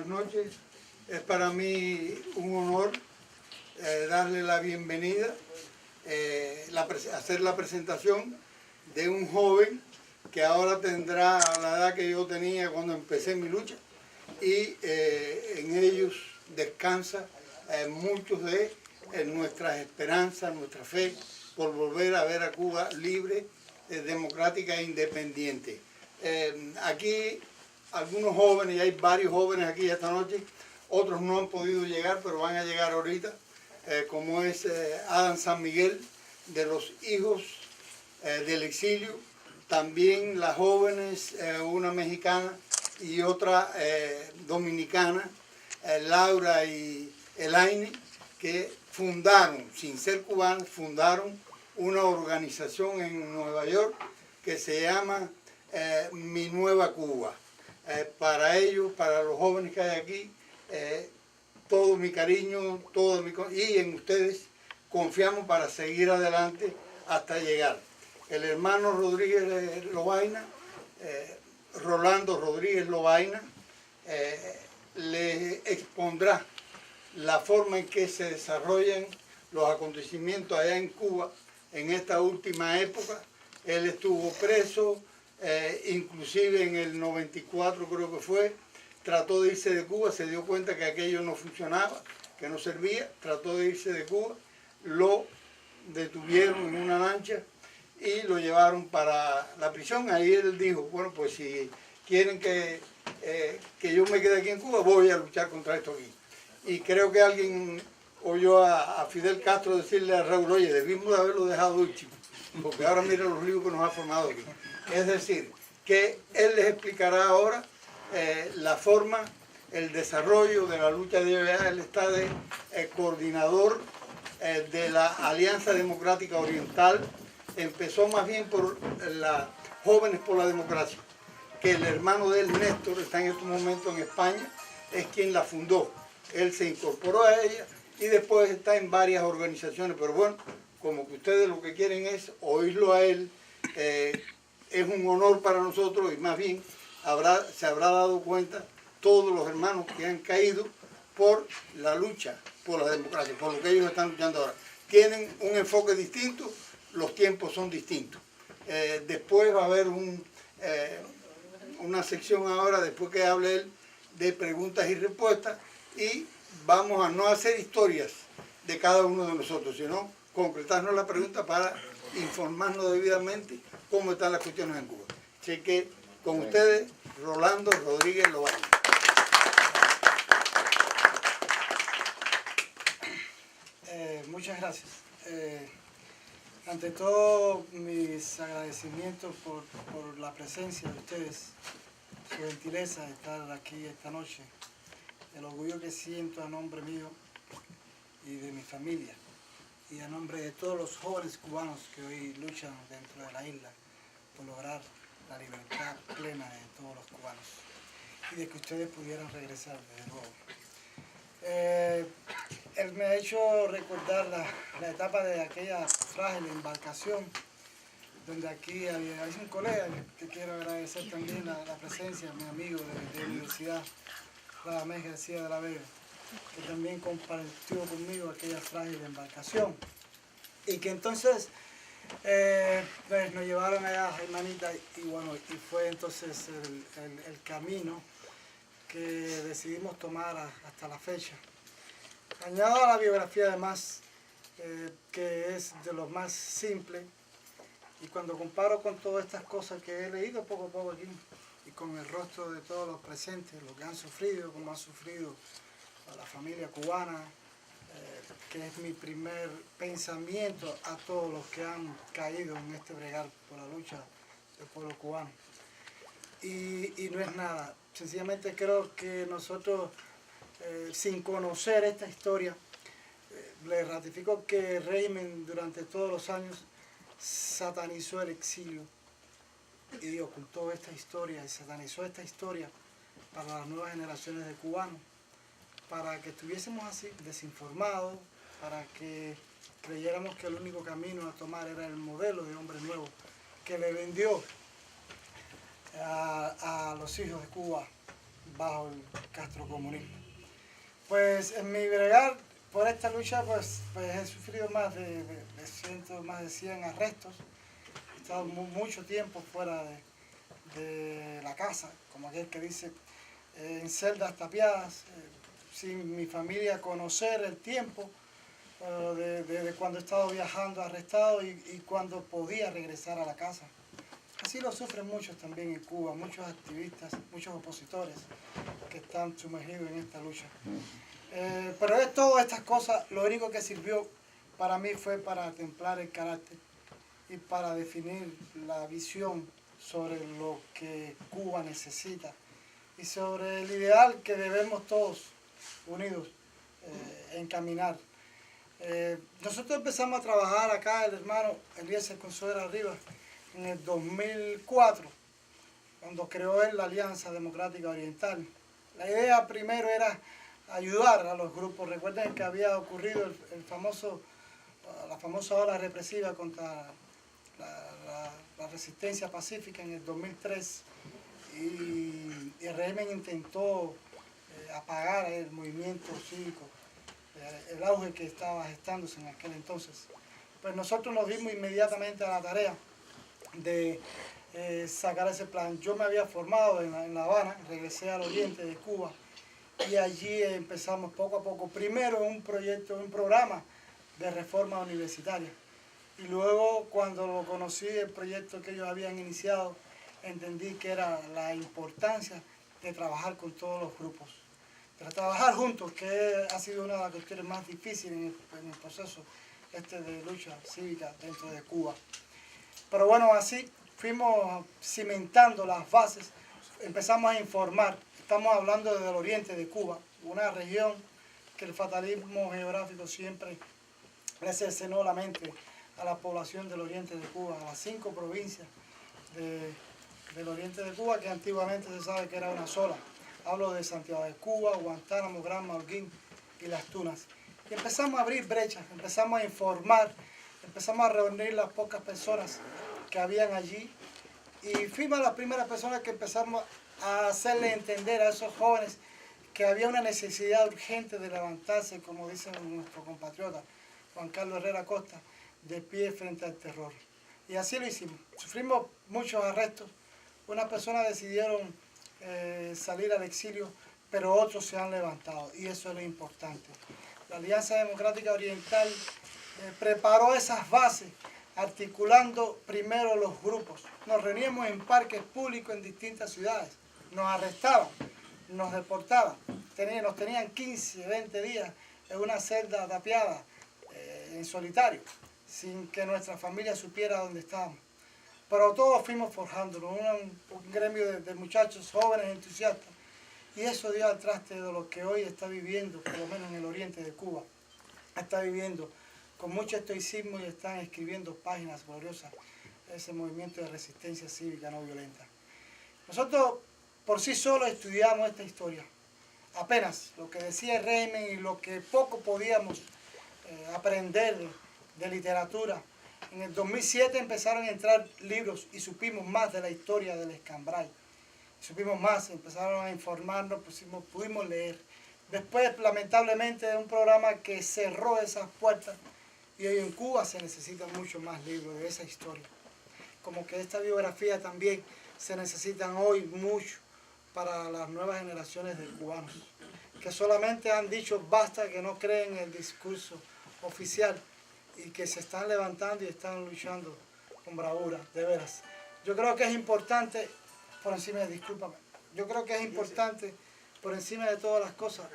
buenas noches. Es para mí un honor darle la bienvenida, hacer la presentación de un joven que ahora tendrá la edad que yo tenía cuando empecé mi lucha, y en ellos descansa muchos de nuestras esperanzas, nuestra fe por volver a ver a Cuba libre, democrática e independiente. Aquí algunos jóvenes, y hay varios jóvenes aquí esta noche, otros no han podido llegar, pero van a llegar ahorita, como es Adam San Miguel, de los hijos del exilio, también las jóvenes, una mexicana y otra dominicana, Laura y Elaine, que fundaron, sin ser cubanos, fundaron una organización en Nueva York que se llama Mi Nueva Cuba. Para ellos, para los jóvenes que hay aquí, todo mi cariño, y en ustedes confiamos para seguir adelante hasta llegar. El hermano Rodríguez Lobaina, Rolando Rodríguez Lobaina, les expondrá la forma en que se desarrollan los acontecimientos allá en Cuba en esta última época. Él estuvo preso, inclusive en el 94 creo que fue, trató de irse de Cuba, se dio cuenta que aquello no funcionaba, que no servía, trató de irse de Cuba, lo detuvieron en una lancha y lo llevaron para la prisión. Ahí él dijo, bueno, pues si quieren que yo me quede aquí en Cuba, voy a luchar contra esto aquí. Y creo que alguien oyó a Fidel Castro decirle a Raúl, oye, debimos de haberlo dejado ir, chico, porque ahora mira los líos que nos ha formado aquí. Es decir, que él les explicará ahora la forma, el desarrollo de la lucha de ellos. Él está de coordinador de la Alianza Democrática Oriental. Empezó más bien por las Jóvenes por la Democracia, que el hermano de él, Néstor, está en estos momentos en España, es quien la fundó. Él se incorporó a ella y después está en varias organizaciones, pero bueno, como que ustedes lo que quieren es oírlo a él, es un honor para nosotros, y más bien se habrá dado cuenta todos los hermanos que han caído por la lucha por la democracia, por lo que ellos están luchando ahora. Tienen un enfoque distinto, los tiempos son distintos. Después va a haber una sección ahora, después que hable él, de preguntas y respuestas, y vamos a no hacer historias de cada uno de nosotros, sino concretarnos la pregunta para informarnos debidamente cómo están las cuestiones en Cuba. Así que con ustedes, Rolando Rodríguez Lobaina. Muchas gracias. Ante todo, mis agradecimientos por la presencia de ustedes, su gentileza de estar aquí esta noche, el orgullo que siento a nombre mío y de mi familia, y a nombre de todos los jóvenes cubanos que hoy luchan dentro de la isla por lograr la libertad plena de todos los cubanos, y de que ustedes pudieran regresar de nuevo. Él me ha hecho recordar la etapa de aquella frágil embarcación, donde aquí había un colega que quiero agradecer también la presencia, mi amigo de la universidad, Radamés García de la Vega, que también compartió conmigo aquella frágil embarcación, y que entonces pues nos llevaron allá, hermanita, y bueno, y fue entonces el camino que decidimos tomar hasta la fecha. Añado a la biografía además, que es de lo más simple, y cuando comparo con todas estas cosas que he leído poco a poco aquí, y con el rostro de todos los presentes, lo que han sufrido, como ha sufrido a la familia cubana, que es mi primer pensamiento a todos los que han caído en este bregar por la lucha del pueblo cubano. Y no es nada, sencillamente creo que nosotros, sin conocer esta historia, le ratifico que el régimen durante todos los años satanizó el exilio y ocultó esta historia, y satanizó esta historia para las nuevas generaciones de cubanos, para que estuviésemos así desinformados, para que creyéramos que el único camino a tomar era el modelo de hombre nuevo que le vendió a los hijos de Cuba bajo el castrocomunismo. Pues en mi bregar por esta lucha pues he sufrido más de 100 arrestos. He estado mucho tiempo fuera de la casa, como aquel que dice, en celdas tapiadas, sin mi familia conocer el tiempo de cuando he estado viajando arrestado y cuando podía regresar a la casa. Así lo sufren muchos también en Cuba, muchos activistas, muchos opositores que están sumergidos en esta lucha. Pero de todas estas cosas, lo único que sirvió para mí fue para templar el carácter y para definir la visión sobre lo que Cuba necesita y sobre el ideal que debemos todos unidos encaminar. Nosotros empezamos a trabajar acá, el hermano Eliezer Consuegra Rivas, en el 2004, cuando creó él la Alianza Democrática Oriental. La idea primero era ayudar a los grupos. Recuerden que había ocurrido la famosa ola represiva contra la resistencia pacífica en el 2003 y el régimen intentó apagar el movimiento cívico, el auge que estaba gestándose en aquel entonces. Pues nosotros nos dimos inmediatamente a la tarea de sacar ese plan. Yo me había formado en La Habana, regresé al oriente de Cuba y allí empezamos poco a poco, primero un programa de reforma universitaria y luego cuando lo conocí, el proyecto que ellos habían iniciado, entendí que era la importancia de trabajar con todos los grupos, de trabajar juntos, que ha sido una de las cuestiones más difíciles en el proceso de lucha cívica dentro de Cuba. Pero bueno, así fuimos cimentando las bases, empezamos a informar. Estamos hablando del oriente de Cuba, una región que el fatalismo geográfico siempre le cercenó la mente a la población del oriente de Cuba, a las 5 provincias del oriente de Cuba, que antiguamente se sabe que era una sola. Hablo de Santiago de Cuba, Guantánamo, Granma, Holguín y Las Tunas. Y empezamos a abrir brechas, empezamos a informar, empezamos a reunir las pocas personas que habían allí y fuimos las primeras personas que empezamos a hacerle entender a esos jóvenes que había una necesidad urgente de levantarse, como dice nuestro compatriota Juan Carlos Herrera Costa, de pie frente al terror. Y así lo hicimos. Sufrimos muchos arrestos. Unas personas decidieron salir al exilio, pero otros se han levantado y eso es lo importante. La Alianza Democrática Oriental preparó esas bases articulando primero los grupos. Nos reuníamos en parques públicos en distintas ciudades. Nos arrestaban, nos deportaban. Nos tenían 15, 20 días en una celda tapiada, en solitario, sin que nuestra familia supiera dónde estábamos. Pero todos fuimos forjándonos, un gremio de muchachos jóvenes, entusiastas. Y eso dio al traste de lo que hoy está viviendo, por lo menos en el oriente de Cuba. Está viviendo con mucho estoicismo y están escribiendo páginas gloriosas ese movimiento de resistencia cívica no violenta. Nosotros por sí solos estudiamos esta historia. Apenas lo que decía el régimen y lo que poco podíamos aprender de literatura. En el 2007 empezaron a entrar libros y supimos más de la historia del Escambray. Supimos más, empezaron a informarnos, pudimos leer. Después, lamentablemente, un programa que cerró esas puertas y hoy en Cuba se necesitan muchos más libros de esa historia. Como que esta biografía también se necesitan hoy mucho para las nuevas generaciones de cubanos, que solamente han dicho basta, que no creen en el discurso oficial y que se están levantando y están luchando con bravura, de veras. Yo creo que es importante, yo creo que es importante por encima de todas las cosas,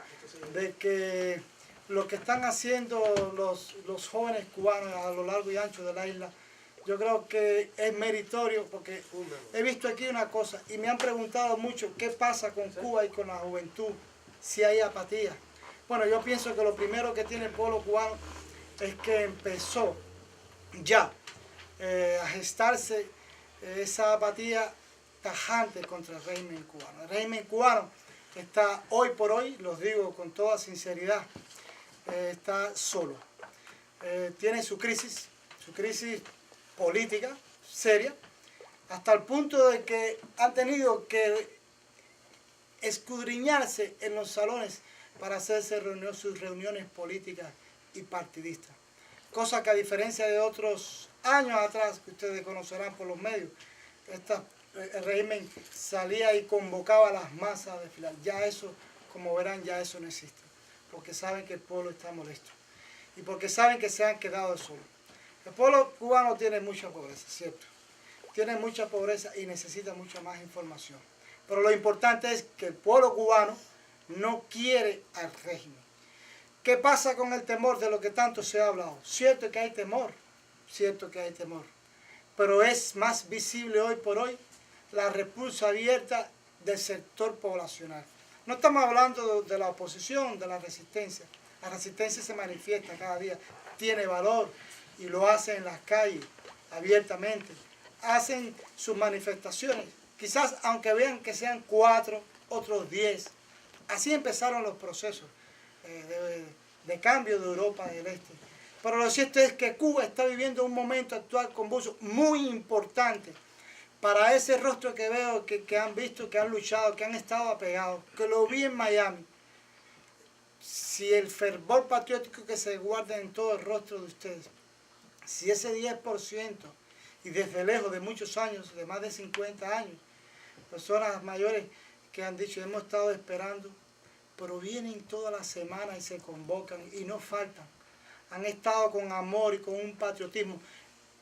de que lo que están haciendo los jóvenes cubanos a lo largo y ancho de la isla, yo creo que es meritorio, porque he visto aquí una cosa y me han preguntado mucho qué pasa con Cuba y con la juventud, si hay apatía. Bueno, yo pienso que lo primero que tiene el pueblo cubano es que empezó ya a gestarse esa apatía tajante contra el régimen cubano. El régimen cubano está hoy por hoy, los digo con toda sinceridad, está solo. Tiene su crisis política seria, hasta el punto de que han tenido que escudriñarse en los salones para hacerse sus reuniones políticas y partidistas. Cosa que a diferencia de otros años atrás, que ustedes conocerán por los medios, el régimen salía y convocaba a las masas a desfilar. Ya eso, como verán, ya eso no existe, porque saben que el pueblo está molesto y porque saben que se han quedado solos. El pueblo cubano tiene mucha pobreza, ¿cierto? Tiene mucha pobreza y necesita mucha más información. Pero lo importante es que el pueblo cubano no quiere al régimen. ¿Qué pasa con el temor de lo que tanto se ha hablado? Cierto que hay temor, pero es más visible hoy por hoy la repulsa abierta del sector poblacional. No estamos hablando de la oposición, de la resistencia. La resistencia se manifiesta cada día, tiene valor y lo hace en las calles abiertamente. Hacen sus manifestaciones, quizás aunque vean que sean 4, otros 10. Así empezaron los procesos de cambio de Europa del Este. Pero lo cierto es que Cuba está viviendo un momento actual convulso muy importante para ese rostro que veo, que han visto, que han luchado, que han estado apegados, que lo vi en Miami. Si el fervor patriótico que se guarda en todo el rostro de ustedes, si ese 10%, y desde lejos de muchos años, de más de 50 años, personas mayores que han dicho, hemos estado esperando, pero vienen todas las semanas y se convocan y no faltan. Han estado con amor y con un patriotismo.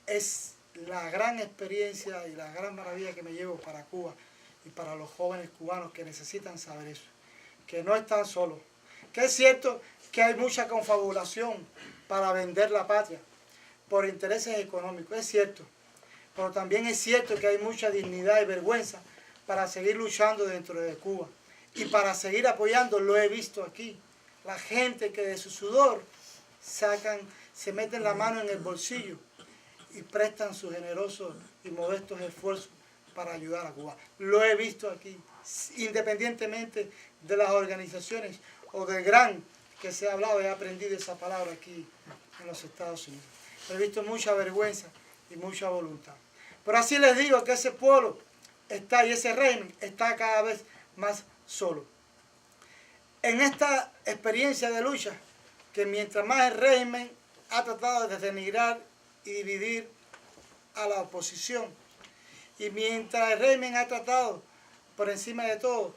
Es la gran experiencia y la gran maravilla que me llevo para Cuba y para los jóvenes cubanos que necesitan saber eso, que no están solos, que es cierto que hay mucha confabulación para vender la patria por intereses económicos, es cierto, pero también es cierto que hay mucha dignidad y vergüenza para seguir luchando dentro de Cuba y para seguir apoyando. Lo he visto aquí, la gente que de su sudor se meten la mano en el bolsillo y prestan sus generosos y modestos esfuerzos para ayudar a Cuba. Lo he visto aquí, independientemente de las organizaciones o del gran que se ha hablado, he aprendido esa palabra aquí en los Estados Unidos. He visto mucha vergüenza y mucha voluntad. Pero así les digo que ese pueblo está y ese régimen está cada vez más solo. En esta experiencia de lucha, que mientras más el régimen ha tratado de denigrar y dividir a la oposición, y mientras el régimen ha tratado, por encima de todo,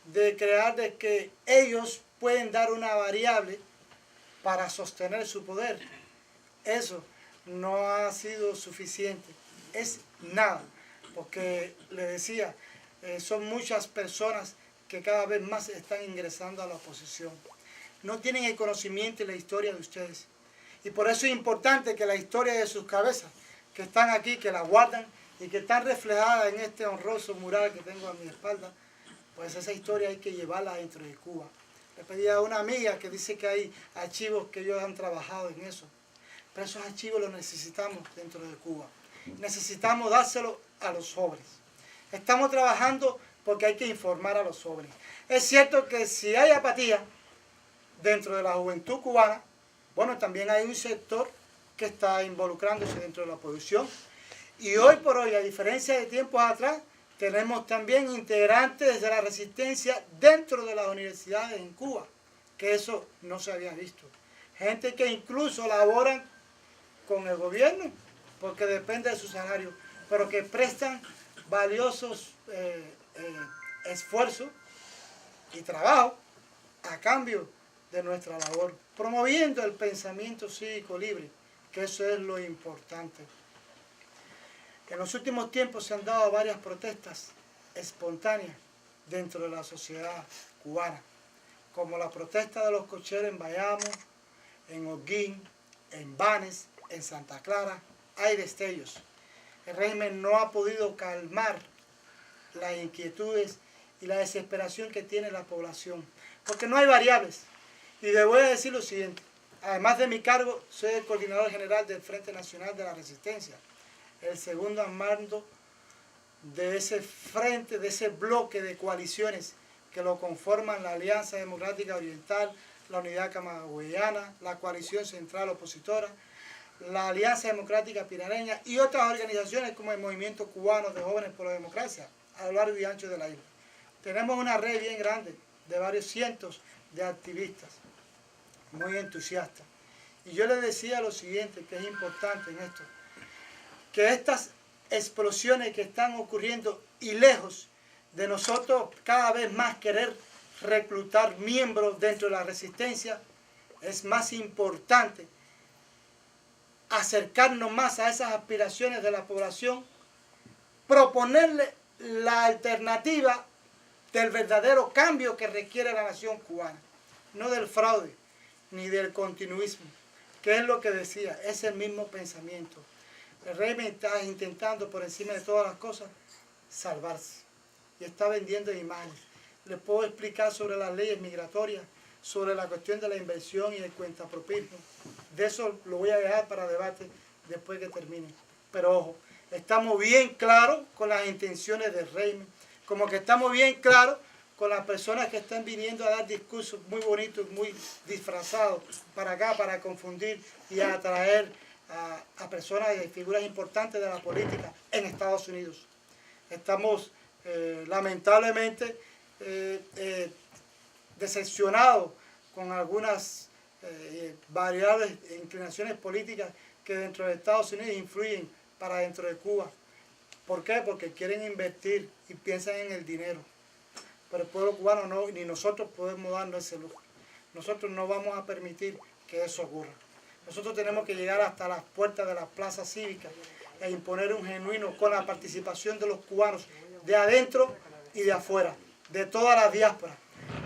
de crear de que ellos pueden dar una variable para sostener su poder, eso no ha sido suficiente, es nada, porque le decía, son muchas personas que cada vez más están ingresando a la oposición. No tienen el conocimiento y la historia de ustedes. Y por eso es importante que la historia de sus cabezas, que están aquí, que la guardan y que están reflejadas en este honroso mural que tengo a mi espalda, pues esa historia hay que llevarla dentro de Cuba. Le pedí a una amiga que dice que hay archivos que ellos han trabajado en eso. Pero esos archivos los necesitamos dentro de Cuba. Necesitamos dárselo a los jóvenes. Estamos trabajando porque hay que informar a los jóvenes. Es cierto que si hay apatía dentro de la juventud cubana, bueno, también hay un sector que está involucrándose dentro de la oposición. Y hoy por hoy, a diferencia de tiempos atrás, tenemos también integrantes de la resistencia dentro de las universidades en Cuba, que eso no se había visto. Gente que incluso laboran con el gobierno, porque depende de su salario, pero que prestan valiosos esfuerzos y trabajo a cambio de nuestra labor, promoviendo el pensamiento cívico libre, que eso es lo importante. En los últimos tiempos se han dado varias protestas espontáneas dentro de la sociedad cubana, como la protesta de los cocheros en Bayamo, en Holguín, en Banes, en Santa Clara. Hay destellos. El régimen no ha podido calmar las inquietudes y la desesperación que tiene la población, porque no hay variables. Y les voy a decir lo siguiente, además de mi cargo, soy el coordinador general del Frente Nacional de la Resistencia, el segundo al mando de ese frente, de ese bloque de coaliciones que lo conforman la Alianza Democrática Oriental, la Unidad Camagüeyana, la Coalición Central Opositora, la Alianza Democrática Pirareña y otras organizaciones como el Movimiento Cubano de Jóvenes por la Democracia, a lo largo y ancho de la isla. tenemos una red bien grande de varios cientos de activistas, muy entusiastas. Y yo les decía lo siguiente, que es importante en esto, que estas explosiones que están ocurriendo y lejos de nosotros cada vez más querer reclutar miembros dentro de la resistencia, es más importante acercarnos más a esas aspiraciones de la población, proponerle la alternativa del verdadero cambio que requiere la nación cubana, no del fraude ni del continuismo, que es lo que decía, es el mismo pensamiento. El régimen está intentando por encima de todas las cosas salvarse y está vendiendo imágenes. Les puedo explicar sobre las leyes migratorias, sobre la cuestión de la inversión y el cuentapropismo. De eso lo voy a dejar para debate después que termine. Pero ojo, estamos bien claros con las intenciones del régimen, como que estamos bien claros con las personas que están viniendo a dar discursos muy bonitos, muy disfrazados para acá, para confundir y atraer a personas y figuras importantes de la política en Estados Unidos. Estamos lamentablemente decepcionados con algunas variables e inclinaciones políticas que dentro de Estados Unidos influyen para dentro de Cuba. ¿Por qué? Porque quieren invertir y piensan en el dinero. Pero el pueblo cubano no, ni nosotros podemos darnos ese lujo. Nosotros no vamos a permitir que eso ocurra. Nosotros tenemos que llegar hasta las puertas de las plazas cívicas e imponer un genuino con la participación de los cubanos de adentro y de afuera, de toda la diáspora.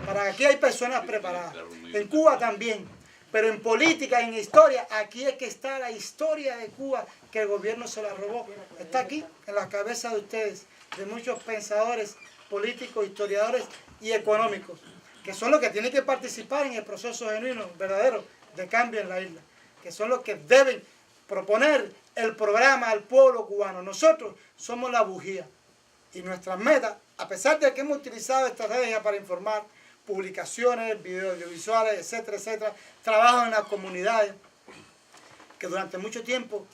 Para aquí hay personas preparadas. En Cuba también. Pero en política, en historia, aquí es que está la historia de Cuba que el gobierno se la robó. Está aquí, en la cabeza de ustedes, de muchos pensadores políticos, historiadores y económicos, que son los que tienen que participar en el proceso genuino, verdadero, de cambio en la isla, que son los que deben proponer el programa al pueblo cubano. Nosotros somos la bujía y nuestras metas, a pesar de que hemos utilizado estrategias para informar, publicaciones, videos audiovisuales, etcétera, etcétera, trabajo en las comunidades, que durante mucho tiempo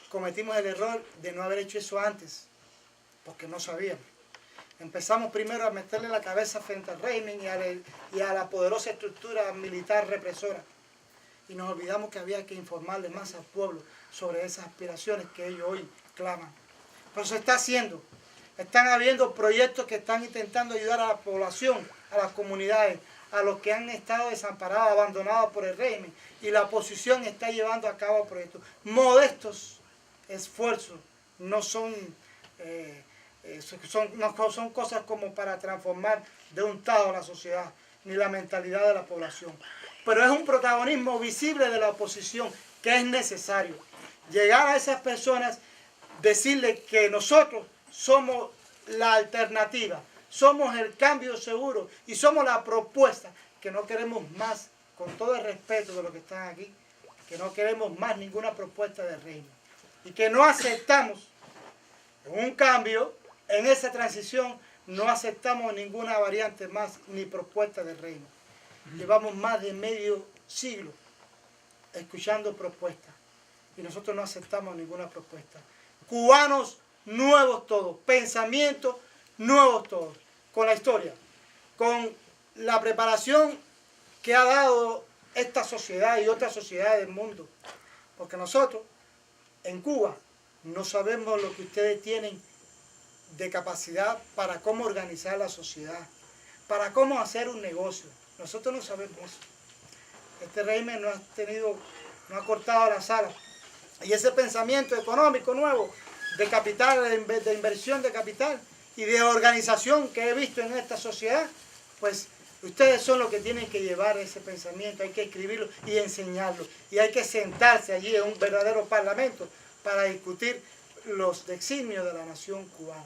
cometimos el error de no haber hecho eso antes, porque no sabíamos. Empezamos primero a meterle la cabeza frente al régimen y a la poderosa estructura militar represora, y nos olvidamos que había que informarle más al pueblo sobre esas aspiraciones que ellos hoy claman. Pero se está haciendo. Están habiendo proyectos que están intentando ayudar a la población, a las comunidades, a los que han estado desamparados, abandonados por el régimen. Y la oposición está llevando a cabo proyectos. Modestos esfuerzos, no son cosas como para transformar de un todo la sociedad, ni la mentalidad de la población. Pero es un protagonismo visible de la oposición que es necesario. Llegar a esas personas, decirles que nosotros somos la alternativa, somos el cambio seguro y somos la propuesta, que no queremos más, con todo el respeto de los que están aquí, que no queremos más ninguna propuesta de régimen y que no aceptamos un cambio en esa transición, no aceptamos ninguna variante más ni propuesta de régimen. Llevamos más de medio siglo escuchando propuestas y nosotros no aceptamos ninguna propuesta. Cubanos nuevos todos, pensamientos nuevos todos, con la historia, con la preparación que ha dado esta sociedad y otras sociedades del mundo. Porque nosotros, en Cuba, no sabemos lo que ustedes tienen de capacidad para cómo organizar la sociedad, para cómo hacer un negocio. Nosotros no sabemos eso. Este régimen no ha cortado las alas. Y ese pensamiento económico nuevo, de capital, de inversión de capital y de organización que he visto en esta sociedad, pues ustedes son los que tienen que llevar ese pensamiento, hay que escribirlo y enseñarlo. Y hay que sentarse allí en un verdadero parlamento para discutir los designios de la nación cubana.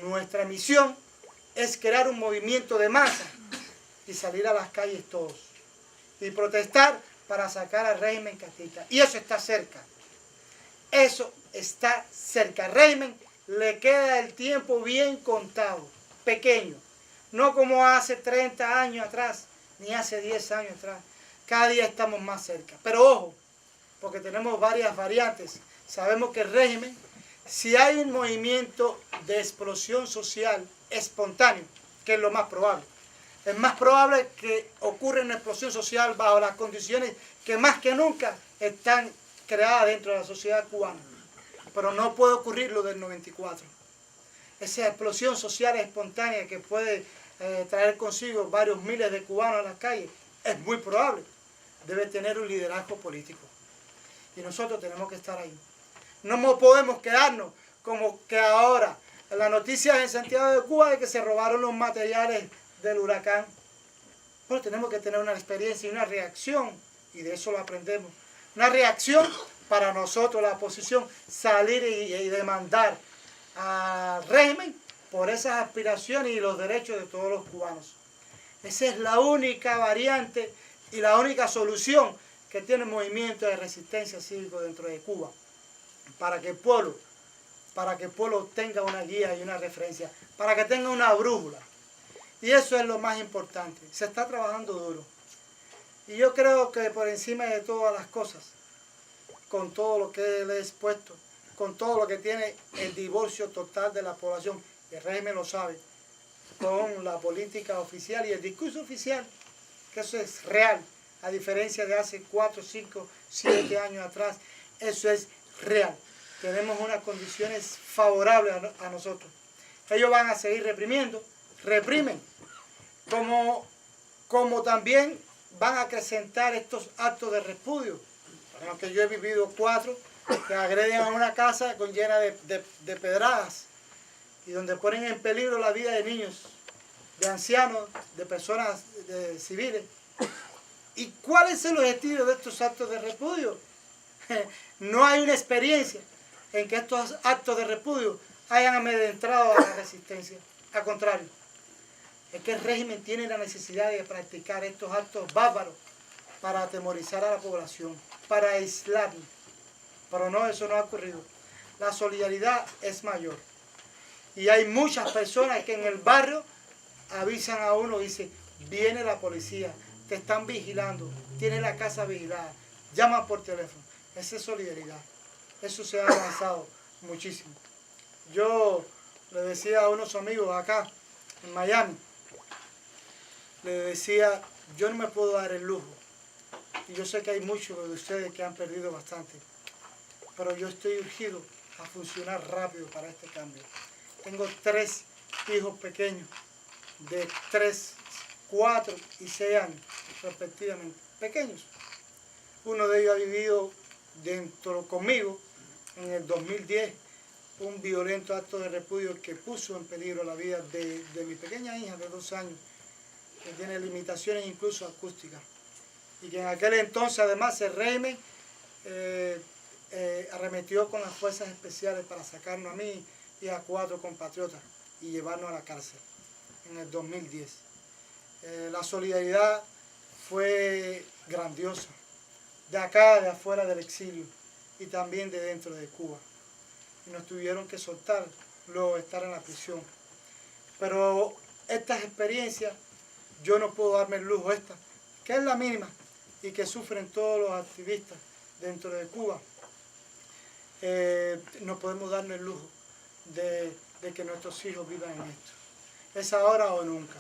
Nuestra misión es crear un movimiento de masa y salir a las calles todos y protestar para sacar al régimen castista. Y eso está cerca. Eso está cerca. Al régimen le queda el tiempo bien contado, pequeño. No como hace 30 años atrás, ni hace 10 años atrás. Cada día estamos más cerca. Pero ojo, porque tenemos varias variantes. Sabemos que el régimen, si hay un movimiento de explosión social espontáneo, que es lo más probable. Es más probable que ocurra una explosión social bajo las condiciones que más que nunca están creadas dentro de la sociedad cubana. Pero no puede ocurrir lo del 94. Esa explosión social espontánea que puede traer consigo varios miles de cubanos a las calles es muy probable. Debe tener un liderazgo político. Y nosotros tenemos que estar ahí. No podemos quedarnos como que ahora, en las noticias en Santiago de Cuba de que se robaron los materiales del huracán. Bueno, tenemos que tener una experiencia y una reacción, y de eso lo aprendemos. Una reacción para nosotros, la oposición, salir y demandar al régimen por esas aspiraciones y los derechos de todos los cubanos. Esa es la única variante y la única solución que tiene el movimiento de resistencia cívico dentro de Cuba, para que el pueblo tenga una guía y una referencia, para que tenga una brújula. Y eso es lo más importante. Se está trabajando duro. Y yo creo que por encima de todas las cosas, con todo lo que le he expuesto, con todo lo que tiene el divorcio total de la población, el régimen lo sabe, con la política oficial y el discurso oficial, que eso es real, a diferencia de hace 4, 5, 7 años atrás, eso es real. Tenemos unas condiciones favorables a nosotros. Ellos van a seguir reprimiendo, reprimen, como también van a acrecentar estos actos de repudio. Aunque yo he vivido 4 que agreden a una casa llena de pedradas y donde ponen en peligro la vida de niños, de ancianos, de personas civiles. ¿Y cuál es el objetivo de estos actos de repudio? No hay una experiencia en que estos actos de repudio hayan amedrentado a la resistencia. Al contrario, es que el régimen tiene la necesidad de practicar estos actos bárbaros para atemorizar a la población, para aislarla. Pero no, eso no ha ocurrido. La solidaridad es mayor. Y hay muchas personas que en el barrio avisan a uno y dicen, viene la policía, te están vigilando, tienes la casa vigilada, llaman por teléfono. Esa es solidaridad. Eso se ha avanzado muchísimo. Yo le decía a unos amigos acá, en Miami, le decía, yo no me puedo dar el lujo. Y yo sé que hay muchos de ustedes que han perdido bastante. Pero yo estoy urgido a funcionar rápido para este cambio. Tengo 3 hijos pequeños de 3, 4 y 6 años, respectivamente. Pequeños. Uno de ellos ha vivido conmigo en el 2010 un violento acto de repudio que puso en peligro la vida de mi pequeña hija de 2 años, que tiene limitaciones incluso acústicas. Y que en aquel entonces además el régimen arremetió con las fuerzas especiales para sacarnos a mí y a 4 compatriotas y llevarnos a la cárcel en el 2010. La solidaridad fue grandiosa, de acá, de afuera del exilio y también de dentro de Cuba. Y nos tuvieron que soltar luego de estar en la prisión. Pero estas experiencias, yo no puedo darme el lujo esta, que es la mínima y que sufren todos los activistas dentro de Cuba. No podemos darnos el lujo de que nuestros hijos vivan en esto. Es ahora o nunca.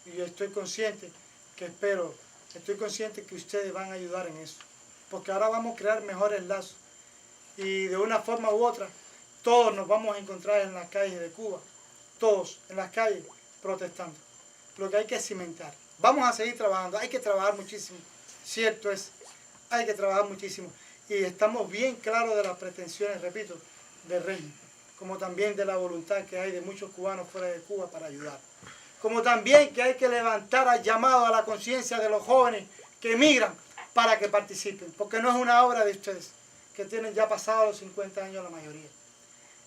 Y yo estoy consciente que ustedes van a ayudar en eso. Porque ahora vamos a crear mejores lazos. Y de una forma u otra, todos nos vamos a encontrar en las calles de Cuba. Todos en las calles protestando. Lo que hay que cimentar. Vamos a seguir trabajando. Hay que trabajar muchísimo. Cierto es. Hay que trabajar muchísimo. Y estamos bien claros de las pretensiones, repito, del régimen. Como también de la voluntad que hay de muchos cubanos fuera de Cuba para ayudar. Como también que hay que levantar al llamado a la conciencia de los jóvenes que emigran para que participen. Porque no es una obra de ustedes, que tienen ya pasados los 50 años la mayoría.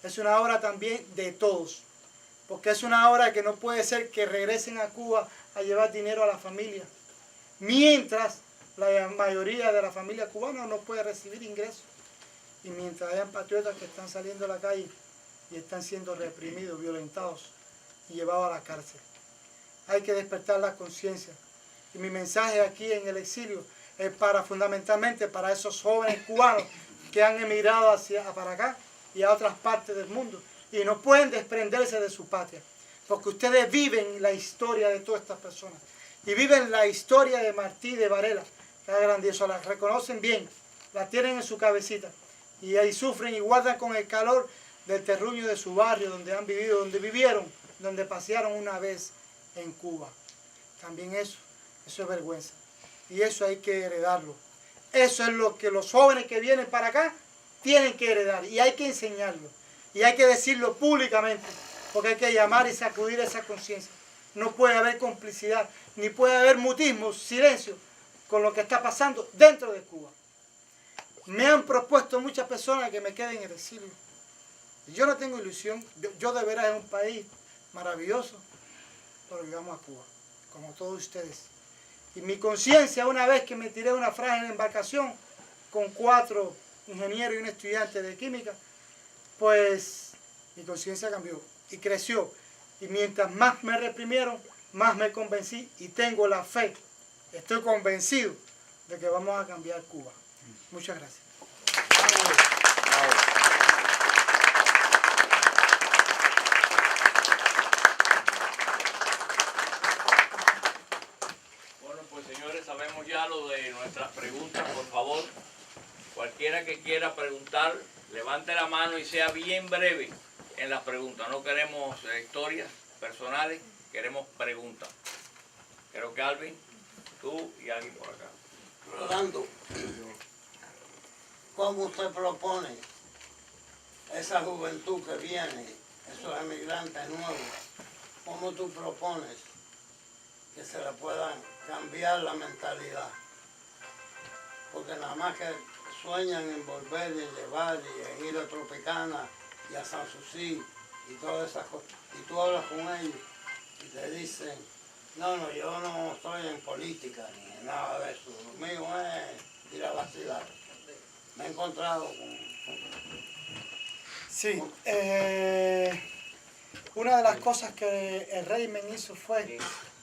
Es una obra también de todos. Porque es una obra que no puede ser que regresen a Cuba a llevar dinero a la familia. Mientras la mayoría de la familia cubana no puede recibir ingresos. Y mientras hayan patriotas que están saliendo a la calle y están siendo reprimidos, violentados y llevados a la cárcel. Hay que despertar la conciencia. Y mi mensaje aquí en el exilio es fundamentalmente para esos jóvenes cubanos que han emigrado para acá y a otras partes del mundo y no pueden desprenderse de su patria. porque ustedes viven la historia de todas estas personas. Y viven la historia de Martí de Varela, que es grandiosa, la reconocen bien, la tienen en su cabecita. Y ahí sufren y guardan con el calor del terruño de su barrio, donde han vivido, donde vivieron, donde pasearon una vez en Cuba. También eso es vergüenza. Y eso hay que heredarlo. Eso es lo que los jóvenes que vienen para acá tienen que heredar. Y hay que enseñarlo. Y hay que decirlo públicamente. Porque hay que llamar y sacudir esa conciencia. No puede haber complicidad, ni puede haber mutismo, silencio, con lo que está pasando dentro de Cuba. Me han propuesto muchas personas que me queden en el exilio. Y yo no tengo ilusión. Yo de veras es un país maravilloso, pero llegamos a Cuba, como todos ustedes. Y mi conciencia, una vez que me tiré una frase en la embarcación con 4 ingenieros y un estudiante de química, pues mi conciencia cambió y creció. Y mientras más me reprimieron, más me convencí y tengo la fe. Estoy convencido de que vamos a cambiar Cuba. Muchas gracias. Bueno, pues señores, sabemos ya lo de nuestras preguntas. Por favor, cualquiera que quiera preguntar, levante la mano y sea bien breve en las preguntas. No queremos historias personales, queremos preguntas. Creo que Alvin, tú y alguien por acá. Rolando, ¿cómo usted propone esa juventud que viene, esos emigrantes nuevos, cómo tú propones que se le pueda cambiar la mentalidad? Porque nada más que sueñan en volver y en llevar y en ir a Tropicana y a San Susi y todas esas cosas. Y tú hablas con ellos y te dicen, no, yo no estoy en política ni en nada de eso. Lo mío es ir a vacilar. Me he encontrado con... Sí, una de las cosas que el régimen hizo fue,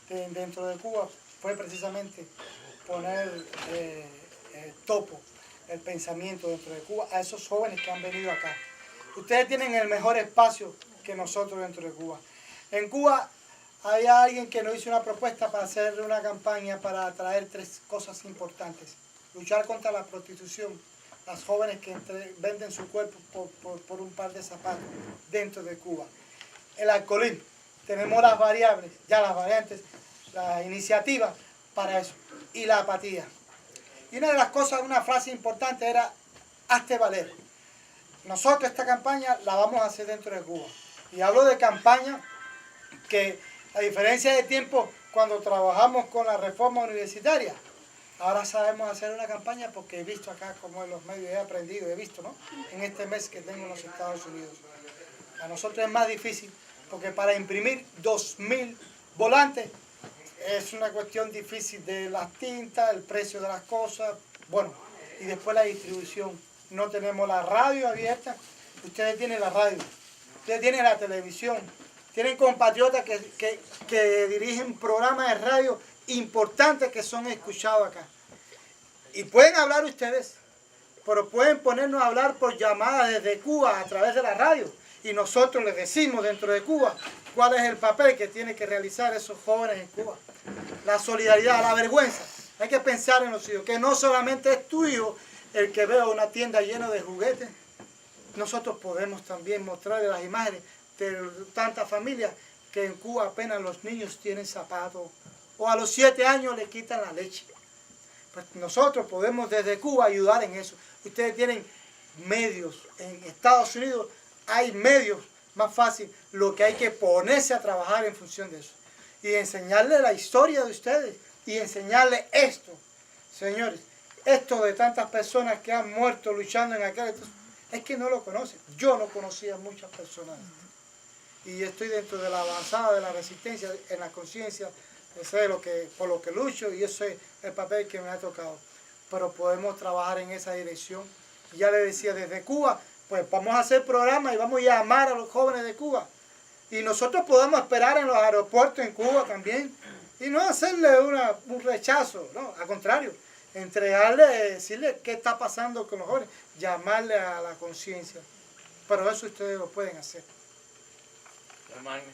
dentro de Cuba, fue precisamente poner topo el pensamiento dentro de Cuba a esos jóvenes que han venido acá. Ustedes tienen el mejor espacio que nosotros dentro de Cuba. En Cuba hay alguien que nos hizo una propuesta para hacer una campaña para atraer 3 cosas importantes. Luchar contra la prostitución, las jóvenes que venden su cuerpo por un par de zapatos dentro de Cuba. El alcoholismo, tenemos las variables, ya las variantes, las iniciativas para eso. Y la apatía. Y una de las cosas, una frase importante era, hazte valer. Nosotros esta campaña la vamos a hacer dentro de Cuba. Y hablo de campaña que, a diferencia de tiempo, cuando trabajamos con la reforma universitaria, ahora sabemos hacer una campaña porque he visto acá como en los medios he aprendido, he visto, ¿no? En este mes que tengo en los Estados Unidos. A nosotros es más difícil porque para imprimir 2000 volantes es una cuestión difícil de las tintas, el precio de las cosas, bueno, y después la distribución. No tenemos la radio abierta, ustedes tienen la radio, ustedes tienen la televisión, tienen compatriotas que dirigen programas de radio importantes que son escuchados acá. Y pueden hablar ustedes, pero pueden ponernos a hablar por llamadas desde Cuba a través de la radio. Y nosotros les decimos dentro de Cuba cuál es el papel que tienen que realizar esos jóvenes en Cuba. La solidaridad, la vergüenza. Hay que pensar en los hijos, que no solamente es tu hijo el que vea una tienda llena de juguetes. Nosotros podemos también mostrarle las imágenes de tantas familias que en Cuba apenas los niños tienen zapatos o a los 7 años le quitan la leche. Pues nosotros podemos desde Cuba ayudar en eso. Ustedes tienen medios. En Estados Unidos hay medios más fácil. Lo que hay que ponerse a trabajar en función de eso. Y enseñarles la historia de ustedes. Y enseñarles esto. Señores, esto de tantas personas que han muerto luchando en aquel... Es que no lo conocen. Yo no conocía a muchas personas. Y estoy dentro de la avanzada de la resistencia, en la conciencia. Sé por lo que lucho y ese es el papel que me ha tocado. Pero podemos trabajar en esa dirección. Ya le decía, desde Cuba, pues vamos a hacer programas y vamos a llamar a los jóvenes de Cuba. Y nosotros podemos esperar en los aeropuertos en Cuba también. Y no hacerle un rechazo, no, al contrario. Entregarle, decirle qué está pasando con los jóvenes. Llamarle a la conciencia. Pero eso ustedes lo pueden hacer. Hermano.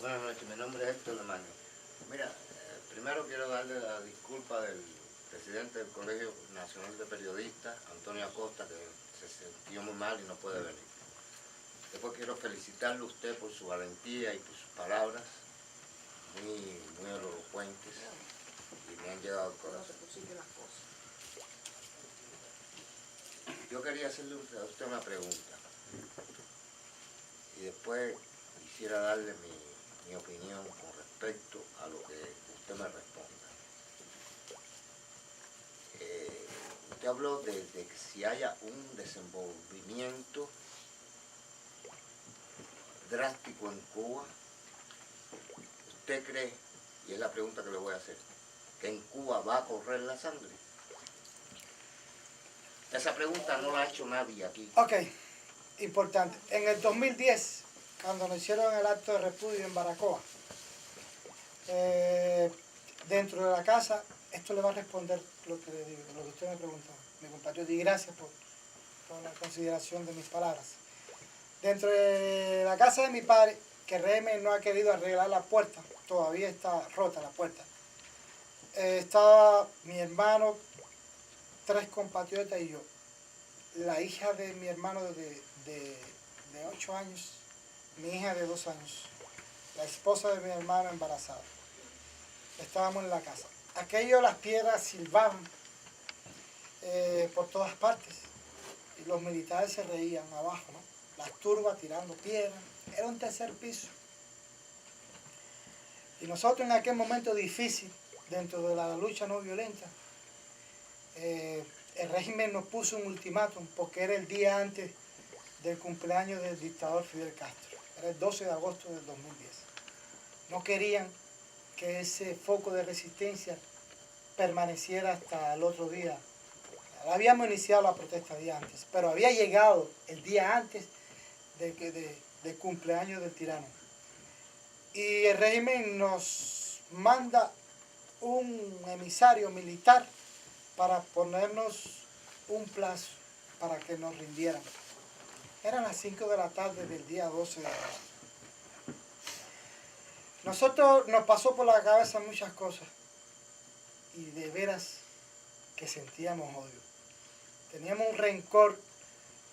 Buenas noches, mi nombre es Héctor Lemaño. Mira, primero quiero darle la disculpa del presidente del Colegio Nacional de Periodistas, Antonio Acosta, que se sintió muy mal y no puede venir. Después quiero felicitarle a usted por su valentía y por sus palabras, muy elocuentes, y me han llegado al corazón. Yo quería hacerle a usted una pregunta, y después quisiera darle mi opinión con respecto a lo que usted me responda. Usted habló de que si haya un desenvolvimiento drástico en Cuba, ¿usted cree, y es la pregunta que le voy a hacer, que en Cuba va a correr la sangre? Esa pregunta no la ha hecho nadie aquí. Ok, importante. En el 2010, cuando nos hicieron el acto de repudio en Baracoa, dentro de la casa, esto le va a responder lo que le digo, lo que usted me preguntó, mi compatriota, y gracias por la consideración de mis palabras. Dentro de la casa de mi padre, que el régimen no ha querido arreglar la puerta, todavía está rota la puerta, estaba mi hermano, 3 compatriotas y yo. La hija de mi hermano de 8 años, mi hija de 2 años, la esposa de mi hermano embarazada. Estábamos en la casa. Aquello, las piedras silbaban por todas partes y los militares se reían abajo, ¿no? Las turbas tirando piedras. Era un tercer piso. Y nosotros en aquel momento difícil, dentro de la lucha no violenta, el régimen nos puso un ultimátum porque era el día antes del cumpleaños del dictador Fidel Castro. Era el 12 de agosto del 2010. No querían que ese foco de resistencia permaneciera hasta el otro día. Habíamos iniciado la protesta el día antes, pero había llegado el día antes del cumpleaños del tirano. Y el régimen nos manda un emisario militar para ponernos un plazo para que nos rindieran. Eran las 5 de la tarde del día 12 de agosto. Nosotros nos pasó por la cabeza muchas cosas y de veras que sentíamos odio. Teníamos un rencor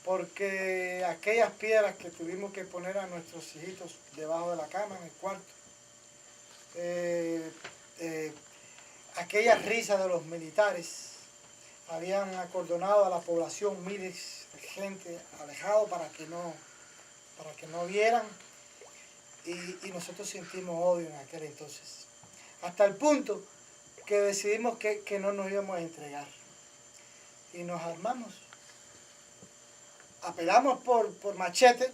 porque aquellas piedras que tuvimos que poner a nuestros hijitos debajo de la cama en el cuarto, aquellas risas de los militares, habían acordonado a la población, miles de gente alejado para que no vieran, y nosotros sentimos odio en aquel entonces, hasta el punto que decidimos que no nos íbamos a entregar y nos armamos, apelamos por machete,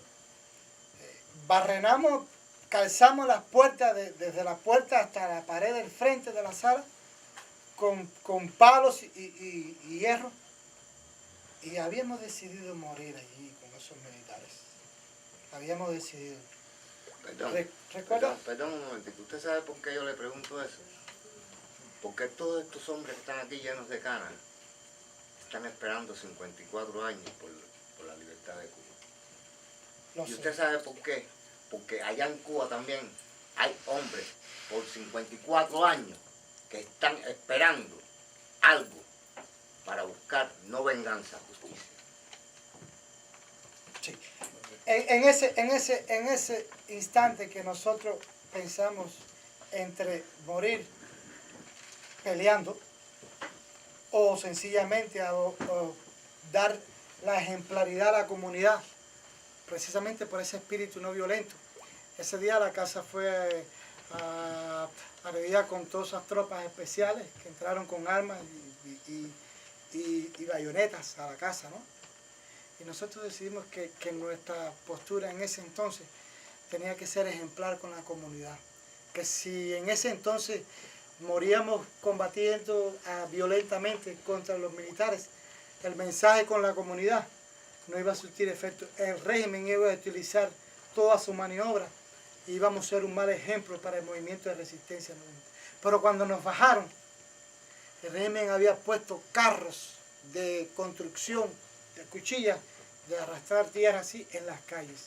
barrenamos, calzamos las puertas desde la puerta hasta la pared del frente de la sala con palos y hierro, y habíamos decidido morir allí con esos militares. Habíamos decidido. Perdón un momentito. ¿Usted sabe por qué yo le pregunto eso? Porque todos estos hombres que están aquí llenos de canas están esperando 54 años por la libertad de Cuba. ¿Y usted sabe por qué? Porque allá en Cuba también hay hombres por 54 años que están esperando algo para buscar no venganza, justicia. Sí. En ese instante que nosotros pensamos entre morir peleando o sencillamente o dar la ejemplaridad a la comunidad, precisamente por ese espíritu no violento. Ese día la casa fue agredida con todas esas tropas especiales que entraron con armas y bayonetas a la casa, ¿no? Y nosotros decidimos que nuestra postura en ese entonces tenía que ser ejemplar con la comunidad. Que si en ese entonces moríamos combatiendo violentamente contra los militares, el mensaje con la comunidad no iba a surtir efecto. El régimen iba a utilizar toda su maniobra y íbamos a ser un mal ejemplo para el movimiento de resistencia. Pero cuando nos bajaron, el régimen había puesto carros de construcción, de cuchillas, de arrastrar tierra así en las calles.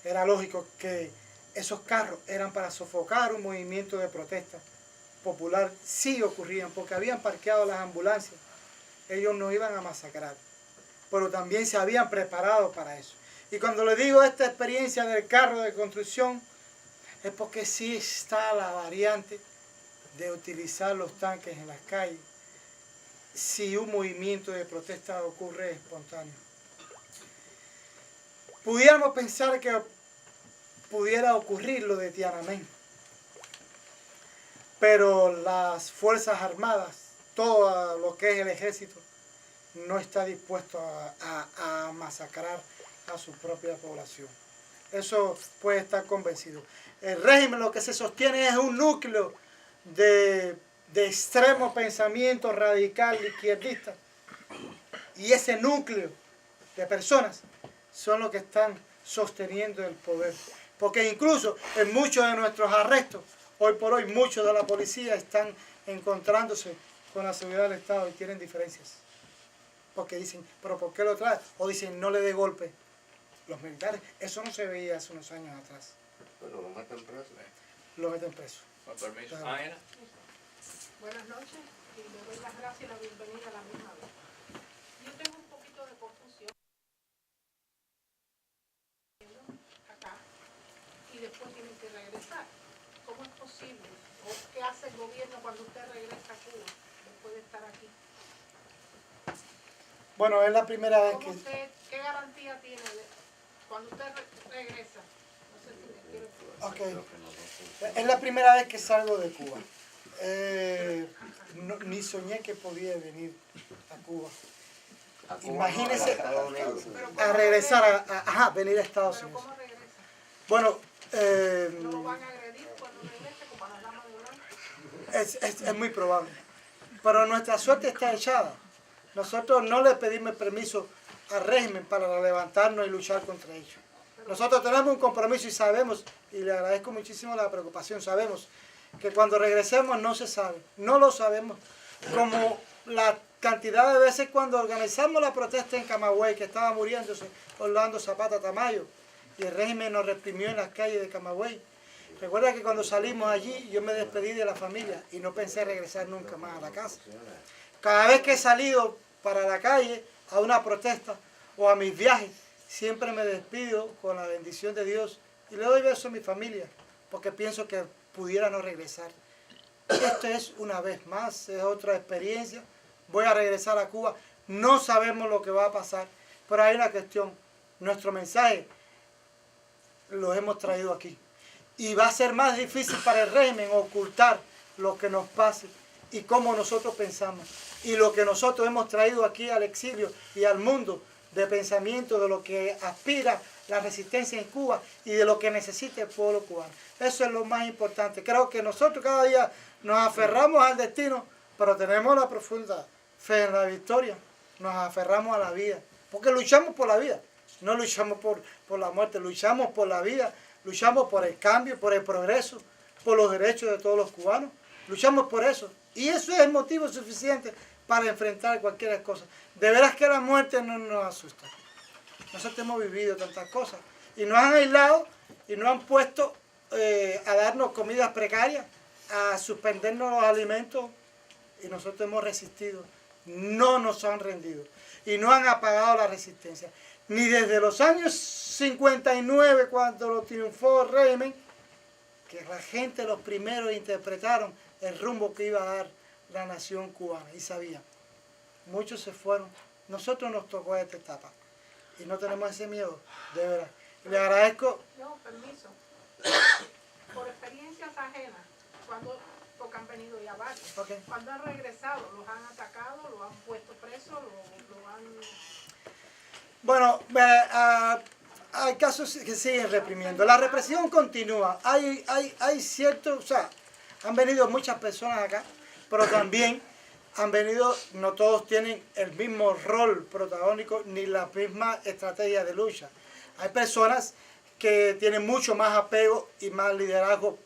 era lógico que esos carros eran para sofocar un movimiento de protesta popular. Sí ocurrían, porque habían parqueado las ambulancias. Ellos no iban a masacrar, pero también se habían preparado para eso. Y cuando le digo esta experiencia del carro de construcción, es porque sí está la variante de utilizar los tanques en las calles si un movimiento de protesta ocurre espontáneo. Pudiéramos pensar que pudiera ocurrir lo de Tiananmen, pero las Fuerzas Armadas, todo lo que es el ejército, no está dispuesto a masacrar a su propia población. Eso puede estar convencido. El régimen lo que se sostiene es un núcleo de extremo pensamiento radical izquierdista. Y ese núcleo de personas son los que están sosteniendo el poder. Porque incluso en muchos de nuestros arrestos, hoy por hoy muchos de la policía están encontrándose con la seguridad del Estado y tienen diferencias. Porque dicen, ¿pero por qué lo trae? O dicen, no le dé golpe. Los militares, eso no se veía hace unos años atrás. Pero lo meten preso. Lo meten preso. Con permiso. Claro. Ángela. Buenas noches y le doy las gracias y la bienvenida a la misma vez. Yo tengo un poquito de confusión acá y después tienen que regresar. ¿Cómo es posible? ¿O qué hace el gobierno cuando usted regresa a Cuba después de estar aquí? Bueno, es la primera vez que... ¿Qué garantía tiene cuando usted regresa? No sé si me quiere... Ok. Es la primera vez que salgo de Cuba. Ni soñé que podía venir a Cuba. Imagínese a regresar a venir a Estados ¿Pero Unidos. cómo regresa? Bueno, ¿No lo van a agredir cuando regrese como a la dama de blanco? es muy probable. Pero nuestra suerte está echada. Nosotros no le pedimos permiso al régimen para levantarnos y luchar contra ellos. Nosotros tenemos un compromiso y sabemos, y le agradezco muchísimo la preocupación, sabemos que cuando regresemos no se sabe, no lo sabemos, como la cantidad de veces cuando organizamos la protesta en Camagüey, que estaba muriéndose Orlando Zapata Tamayo, y el régimen nos reprimió en las calles de Camagüey. Recuerda que cuando salimos allí yo me despedí de la familia y no pensé regresar nunca más a la casa. Cada vez que he salido para la calle a una protesta o a mis viajes, siempre me despido con la bendición de Dios y le doy beso a mi familia, porque pienso que pudiera no regresar. Esto es una vez más, es otra experiencia. Voy a regresar a Cuba, no sabemos lo que va a pasar, pero hay una cuestión, nuestro mensaje lo hemos traído aquí. Y va a ser más difícil para el régimen ocultar lo que nos pase y cómo nosotros pensamos. Y lo que nosotros hemos traído aquí al exilio y al mundo de pensamiento de lo que aspira la resistencia en Cuba y de lo que necesita el pueblo cubano. Eso es lo más importante. Creo que nosotros cada día nos aferramos al destino, pero tenemos la profunda fe en la victoria. Nos aferramos a la vida, porque luchamos por la vida. No luchamos por la muerte, luchamos por la vida, luchamos por el cambio, por el progreso, por los derechos de todos los cubanos. Luchamos por eso. Y eso es motivo suficiente para enfrentar cualquier cosa. De veras que la muerte no nos asusta. Nosotros hemos vivido tantas cosas. Y nos han aislado y nos han puesto a darnos comidas precarias, a suspendernos los alimentos. Y nosotros hemos resistido. No nos han rendido. Y no han apagado la resistencia. Ni desde los años 59, cuando lo triunfó el régimen, que la gente, los primeros, interpretaron el rumbo que iba a dar la nación cubana. Y sabían. Muchos se fueron. Nosotros nos tocó esta etapa. Y no tenemos ese miedo, de verdad. Y le agradezco. No, permiso. Por experiencias ajenas, porque han venido ya varios. Okay. Cuando han regresado, los han atacado, los han puesto presos, lo han... Bueno, hay casos que siguen reprimiendo. La represión continúa. Hay cierto, o sea, han venido muchas personas acá, pero también han venido, no todos tienen el mismo rol protagónico ni la misma estrategia de lucha. Hay personas que tienen mucho más apego y más liderazgo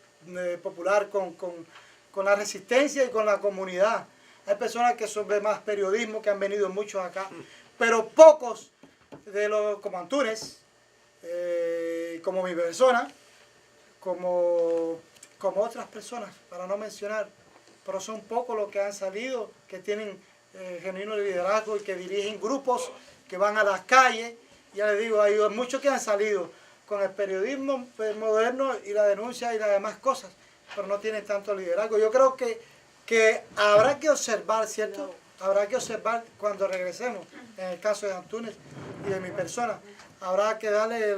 popular con la resistencia y con la comunidad. Hay personas que son de más periodismo, que han venido muchos acá, pero pocos de los como Antunes, como mi persona, como otras personas, para no mencionar, pero son pocos los que han salido, que tienen genuino liderazgo y que dirigen grupos, que van a las calles. Ya les digo, hay muchos que han salido con el periodismo moderno y la denuncia y las demás cosas, pero no tienen tanto liderazgo. Yo creo que habrá que observar, ¿cierto? Habrá que observar cuando regresemos, en el caso de Antúnez y de mi persona, habrá que darle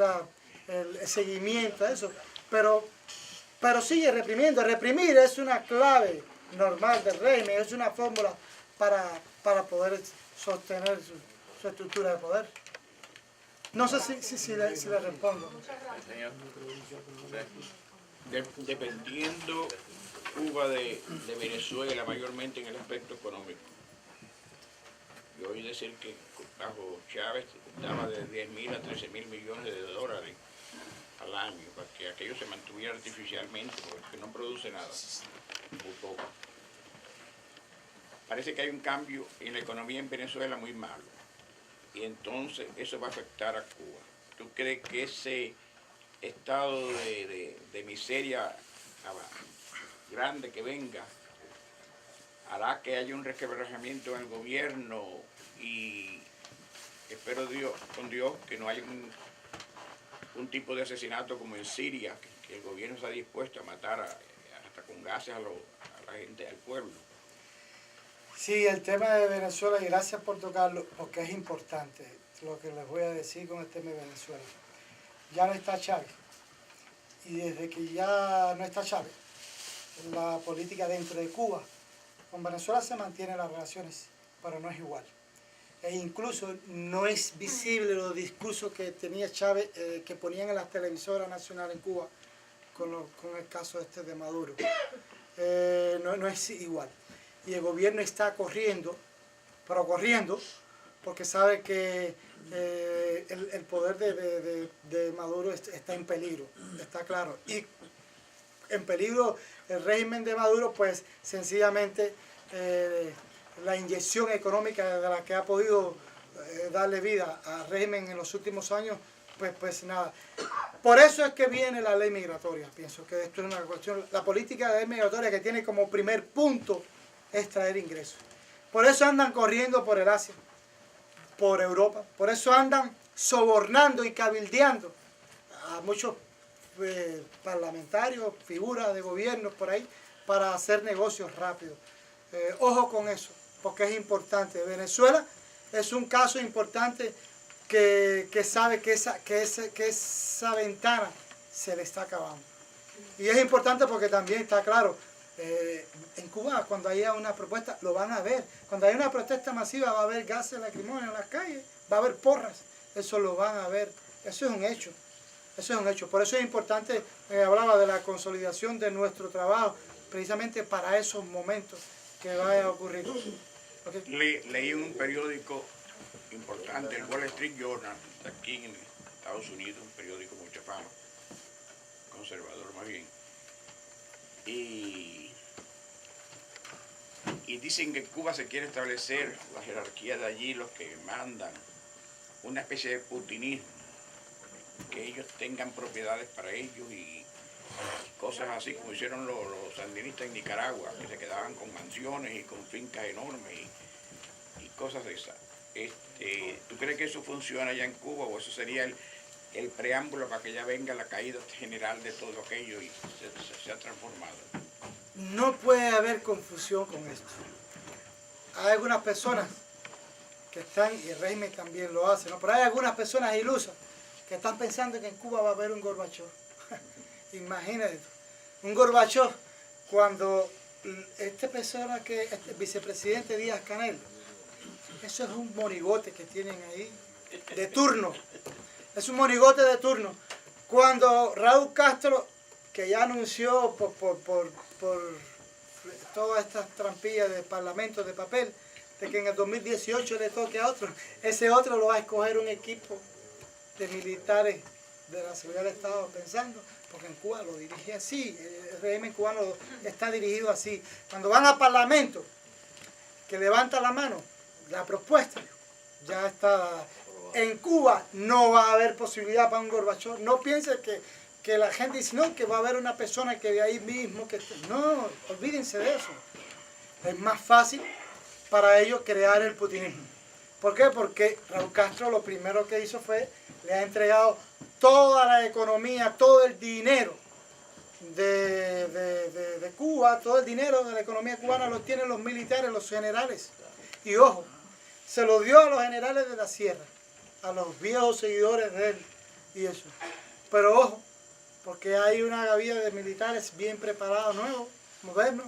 el seguimiento a eso, pero sigue reprimiendo. Reprimir es una clave normal del régimen, es una fórmula para poder sostener su estructura de poder. No sé si le respondo. Señor. Dependiendo Cuba de Venezuela mayormente en el aspecto económico. Yo oí decir que bajo Chávez daba de 10.000 a 13.000 millones de dólares al año para que aquello se mantuviera artificialmente, porque no produce nada, muy poco. Parece que hay un cambio en la economía en Venezuela muy malo, y entonces eso va a afectar a Cuba. ¿Tú crees que ese estado de miseria grande que venga hará que haya un resquebrajamiento en el gobierno? Y espero con Dios que no haya un tipo de asesinato como en Siria, que el gobierno está dispuesto a matar hasta con gases a la gente, al pueblo. Sí, el tema de Venezuela, y gracias por tocarlo, porque es importante lo que les voy a decir con el tema de Venezuela. Ya no está Chávez, y desde que ya no está Chávez, la política dentro de Cuba, con Venezuela se mantienen las relaciones, pero no es igual. E incluso no es visible los discursos que tenía Chávez, que ponían en las televisoras nacionales en Cuba, con el caso de Maduro. No es igual. Y el gobierno está corriendo, porque sabe que el poder de Maduro está en peligro, está claro. Y en peligro el régimen de Maduro, pues sencillamente la inyección económica de la que ha podido darle vida al régimen en los últimos años, pues nada. Por eso es que viene la ley migratoria. Pienso que esto es una cuestión, la política de ley migratoria que tiene como primer punto es traer ingresos. Por eso andan corriendo por el Asia, por Europa, por eso andan sobornando y cabildeando a muchos parlamentarios, figuras de gobierno por ahí, para hacer negocios rápidos. Ojo con eso, porque es importante. Venezuela es un caso importante que sabe que esa ventana se le está acabando. Y es importante porque también está claro, en Cuba cuando haya una propuesta lo van a ver. Cuando haya una protesta masiva va a haber gases lacrimógenos en las calles, va a haber porras, eso lo van a ver. Eso es un hecho. Eso es un hecho. Por eso es importante, hablaba de la consolidación de nuestro trabajo, precisamente para esos momentos que vaya a ocurrir. Okay. Leí en un periódico importante, el Wall Street Journal, aquí en Estados Unidos, un periódico con mucha fama, conservador más bien. Y dicen que en Cuba se quiere establecer la jerarquía de allí, los que mandan, una especie de putinismo, que ellos tengan propiedades para ellos y cosas así como hicieron los sandinistas en Nicaragua, que se quedaban con mansiones y con fincas enormes y cosas de esas. ¿Tú crees que eso funciona allá en Cuba o eso sería el preámbulo para que ya venga la caída general de todo aquello y se ha transformado? No puede haber confusión con esto. Hay algunas personas que están, y el régimen también lo hace, ¿no? Pero hay algunas personas ilusas que están pensando que en Cuba va a haber un Gorbachov. Imagínate, un Gorbachov cuando este vicepresidente Díaz-Canel, eso es un monigote que tienen ahí de turno. Es un monigote de turno. Cuando Raúl Castro, que ya anunció por todas estas trampillas de parlamentos de papel, de que en el 2018 le toque a otro, ese otro lo va a escoger un equipo de militares de la seguridad del Estado, pensando, porque en Cuba lo dirige así, el régimen cubano está dirigido así. Cuando van al parlamento, que levanta la mano, la propuesta ya está En Cuba no va a haber posibilidad para un Gorbachov. No piense que la gente dice, no, que va a haber una persona que de ahí mismo, que no, olvídense de eso. Es más fácil para ellos crear el putinismo. ¿Por qué? Porque Raúl Castro lo primero que hizo fue, le ha entregado toda la economía, todo el dinero de Cuba, todo el dinero de la economía cubana lo tienen los militares, los generales. Y ojo, se lo dio a los generales de la sierra, a los viejos seguidores de él y eso. Pero ojo, porque hay una gavilla de militares bien preparados, nuevos, modernos,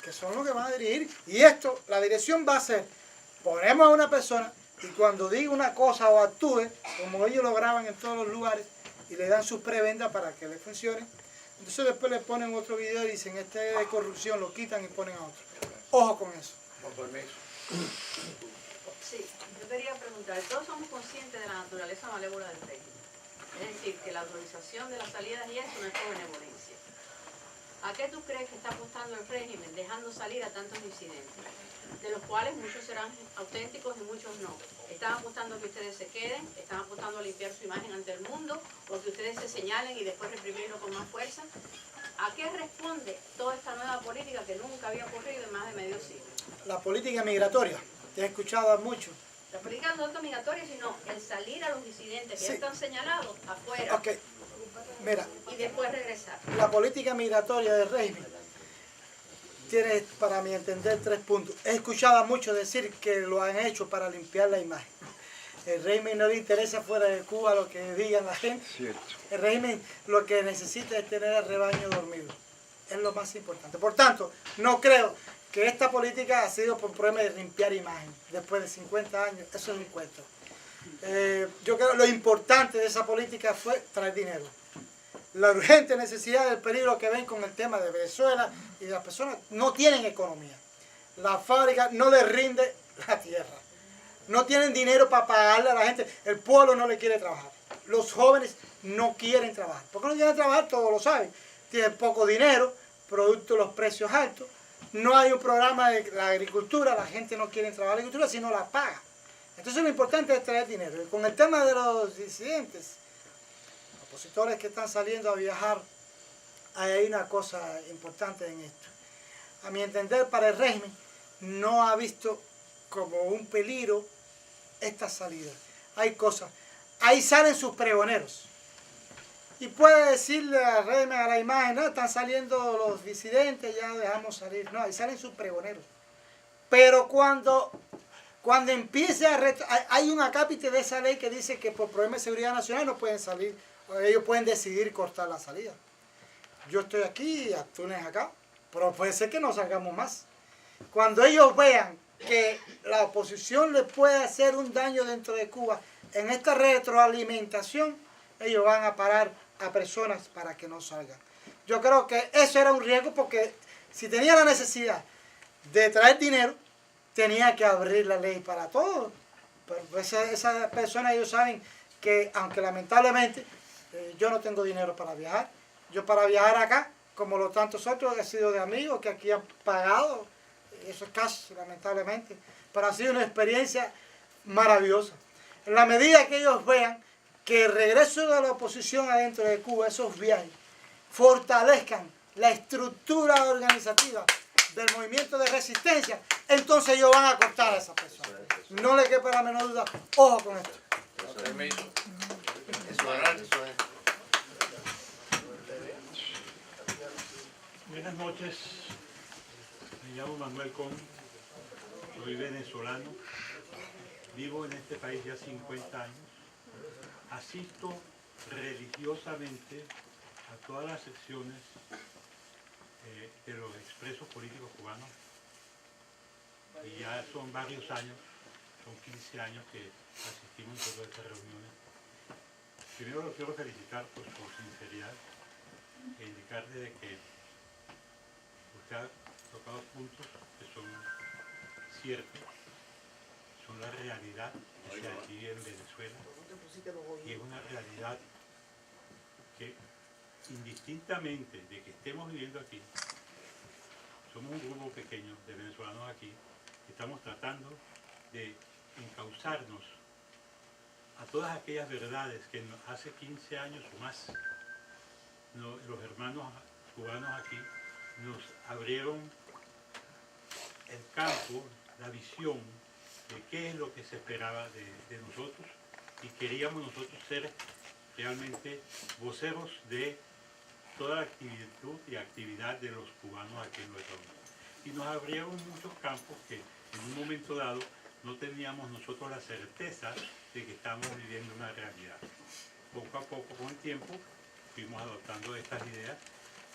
que son los que van a dirigir. Y esto, la dirección va a ser, ponemos a una persona y cuando diga una cosa o actúe, como ellos lo graban en todos los lugares y le dan sus prebendas para que le funcione, entonces después le ponen otro video y dicen, este es de corrupción, lo quitan y ponen a otro. Ojo con eso. Con permiso. Sí, yo quería preguntar, todos somos conscientes de la naturaleza malévola del régimen. Es decir, que la autorización de las salidas y eso no es por benevolencia. ¿A qué tú crees que está apostando el régimen dejando salir a tantos disidentes? De los cuales muchos serán auténticos y muchos no. Están apostando a que ustedes se queden, están apostando a limpiar su imagen ante el mundo, o que ustedes se señalen y después reprimirlo con más fuerza. ¿A qué responde toda esta nueva política que nunca había ocurrido en más de medio siglo? La política migratoria, te he escuchado mucho. La política no tanto migratoria, sino el salir a los disidentes que Sí. ya están señalados afuera Ok, mira, y después regresar. la política migratoria del régimen tiene, para mi entender, 3 puntos. He escuchado mucho decir que lo han hecho para limpiar la imagen. El régimen no le interesa fuera de Cuba lo que digan la gente. Cierto. El régimen lo que necesita es tener el rebaño dormido. Es lo más importante. Por tanto, no creo que esta política ha sido por un problema de limpiar imagen. Después de 50 años, eso es un cuento. Yo creo que lo importante de esa política fue traer dinero. La urgente necesidad del peligro que ven con el tema de Venezuela y de las personas no tienen economía. La fábrica no les rinde la tierra. No tienen dinero para pagarle a la gente. El pueblo no le quiere trabajar. Los jóvenes no quieren trabajar. ¿Por qué no quieren trabajar? Todos lo saben. Tienen poco dinero, producto de los precios altos. No hay un programa de la agricultura. La gente no quiere trabajar en la agricultura, sino la paga. Entonces lo importante es traer dinero. Y con el tema de los disidentes, opositores que están saliendo a viajar, hay una cosa importante en esto. A mi entender, para el régimen, no ha visto como un peligro esta salida. Hay cosas. Ahí salen sus pregoneros. Y puede decirle al régimen, a la imagen, no, están saliendo los disidentes, ya dejamos salir. No, ahí salen sus pregoneros. Pero cuando empiece hay un acápite de esa ley que dice que por problemas de seguridad nacional no pueden salir, ellos pueden decidir cortar la salida. Yo estoy aquí, Actunes acá, pero puede ser que no salgamos más. Cuando ellos vean que la oposición le puede hacer un daño dentro de Cuba, en esta retroalimentación, ellos van a parar a personas para que no salgan. Yo creo que eso era un riesgo porque si tenía la necesidad de traer dinero, tenía que abrir la ley para todos. Pero esas personas, ellos saben que, aunque lamentablemente yo no tengo dinero para viajar, yo para viajar acá, como los tantos otros, he sido de amigos que aquí han pagado, eso es caso, lamentablemente, pero ha sido una experiencia maravillosa. En la medida que ellos vean que el regreso de la oposición adentro de Cuba, esos viajes, fortalezcan la estructura organizativa del movimiento de resistencia, entonces ellos van a cortar a esa persona. No le quepa la menor duda. Ojo con esto. Permiso. Eso es. Buenas noches, me llamo Manuel Con, soy venezolano, vivo en este país ya 50 años, asisto religiosamente a todas las secciones de los expresos políticos cubanos y ya son varios años, son 15 años que asistimos a todas estas reuniones. Primero lo quiero felicitar por su sinceridad e indicarle de que usted ha tocado puntos que son ciertos, son la realidad que se aquí en Venezuela y es una realidad que indistintamente de que estemos viviendo aquí, somos un grupo pequeño de venezolanos aquí, estamos tratando de encauzarnos a todas aquellas verdades que hace 15 años o más los hermanos cubanos aquí nos abrieron el campo, la visión de qué es lo que se esperaba de nosotros, y queríamos nosotros ser realmente voceros de toda la actividad de los cubanos aquí en nuestro país. Y nos abrieron muchos campos que en un momento dado no teníamos nosotros la certeza de que estamos viviendo una realidad. Poco a poco, con el tiempo, fuimos adoptando estas ideas,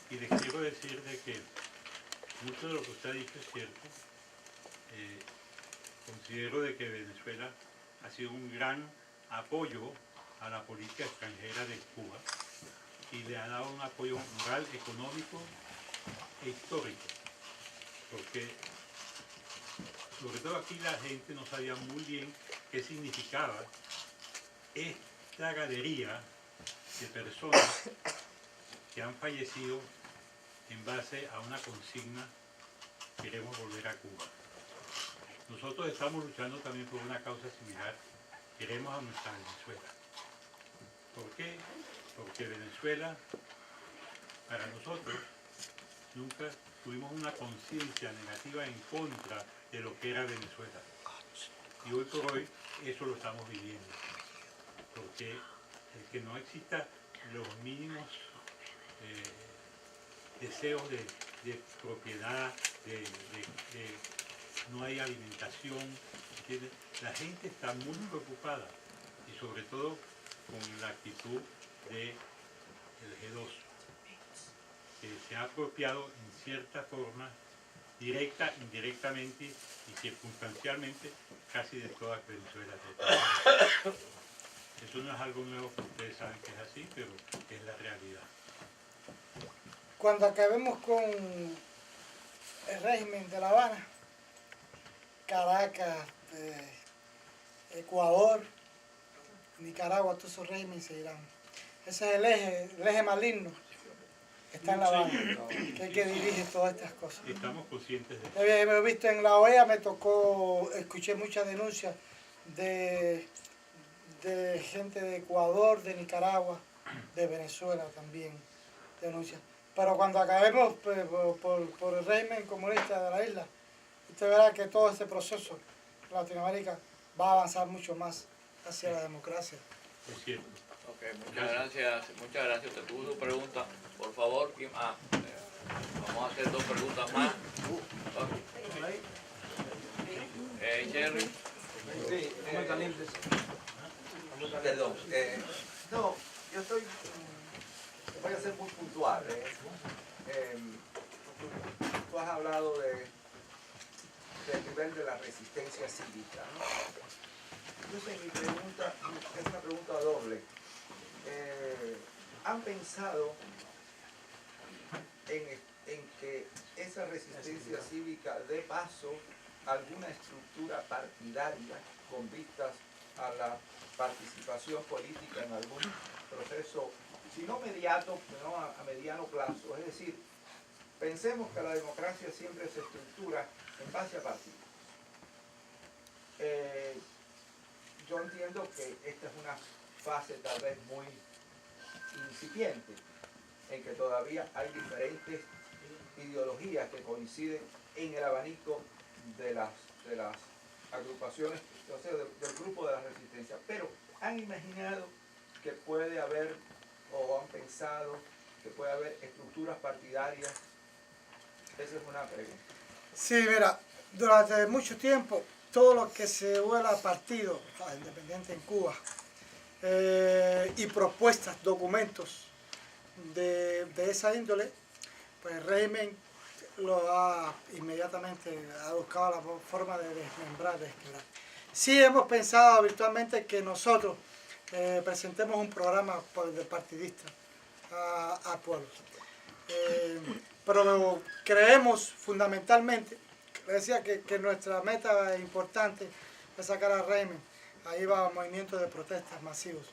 y les quiero decir de que mucho de lo que usted ha dicho es cierto. Considero de que Venezuela ha sido un gran apoyo a la política extranjera de Cuba y le ha dado un apoyo moral, económico e histórico, porque sobre todo aquí la gente no sabía muy bien qué significaba esta galería de personas que han fallecido en base a una consigna: queremos volver a Cuba. Nosotros estamos luchando también por una causa similar: queremos a nuestra Venezuela. ¿Por qué? Porque Venezuela, para nosotros, nunca tuvimos una conciencia negativa en contra de lo que era Venezuela. Y hoy por hoy eso lo estamos viviendo. Porque el que no exista los mínimos deseos de propiedad, no hay alimentación, ¿entiendes? La gente está muy preocupada, y sobre todo con la actitud del G2, que se ha apropiado en cierta forma, directa, indirectamente y circunstancialmente, casi de toda Venezuela. Eso no es algo nuevo, que ustedes saben que es así, pero es la realidad. Cuando acabemos con el régimen de La Habana, Caracas, Ecuador, Nicaragua, todos esos regímenes se irán. Ese es el eje maligno que está en La Habana, que dirige todas estas cosas. Estamos conscientes de eso. He visto en la OEA, escuché muchas denuncias de gente de Ecuador, de Nicaragua, de Venezuela también, denuncias. Pero cuando acabemos por el régimen comunista de la isla, usted verá que todo este proceso en Latinoamérica va a avanzar mucho más hacia la democracia. Es cierto. Ok, muchas gracias. Muchas gracias. Usted tuvo su pregunta. Por favor, vamos a hacer 2 preguntas más. Jerry. Sí, muy calientes. Perdón. No, yo voy a ser muy puntual. Tú has hablado del nivel de la resistencia cívica, ¿no? Entonces mi pregunta es una pregunta doble. ¿Han pensado en que esa resistencia cívica dé paso a alguna estructura partidaria con vistas a la participación política en algún proceso, si no inmediato, no a mediano plazo? Es decir, pensemos que la democracia siempre se estructura en base a partidos. Yo entiendo que esta es una fase tal vez muy incipiente, en que todavía hay diferentes ideologías que coinciden en el abanico de las agrupaciones, o sea, del grupo de la resistencia. Pero ¿han imaginado que puede haber, o han pensado que puede haber estructuras partidarias? Esa es una pregunta. Sí, mira, durante mucho tiempo, todo lo que se vuela a partido independiente en Cuba, y propuestas, documentos de esa índole, pues el régimen lo ha inmediatamente buscado la forma de desmembrar, de esquivar. Sí hemos pensado virtualmente que nosotros presentemos un programa de partidista al pueblo. Pero creemos fundamentalmente, decía que nuestra meta importante es sacar al régimen. Ahí va un movimiento de protestas masivos.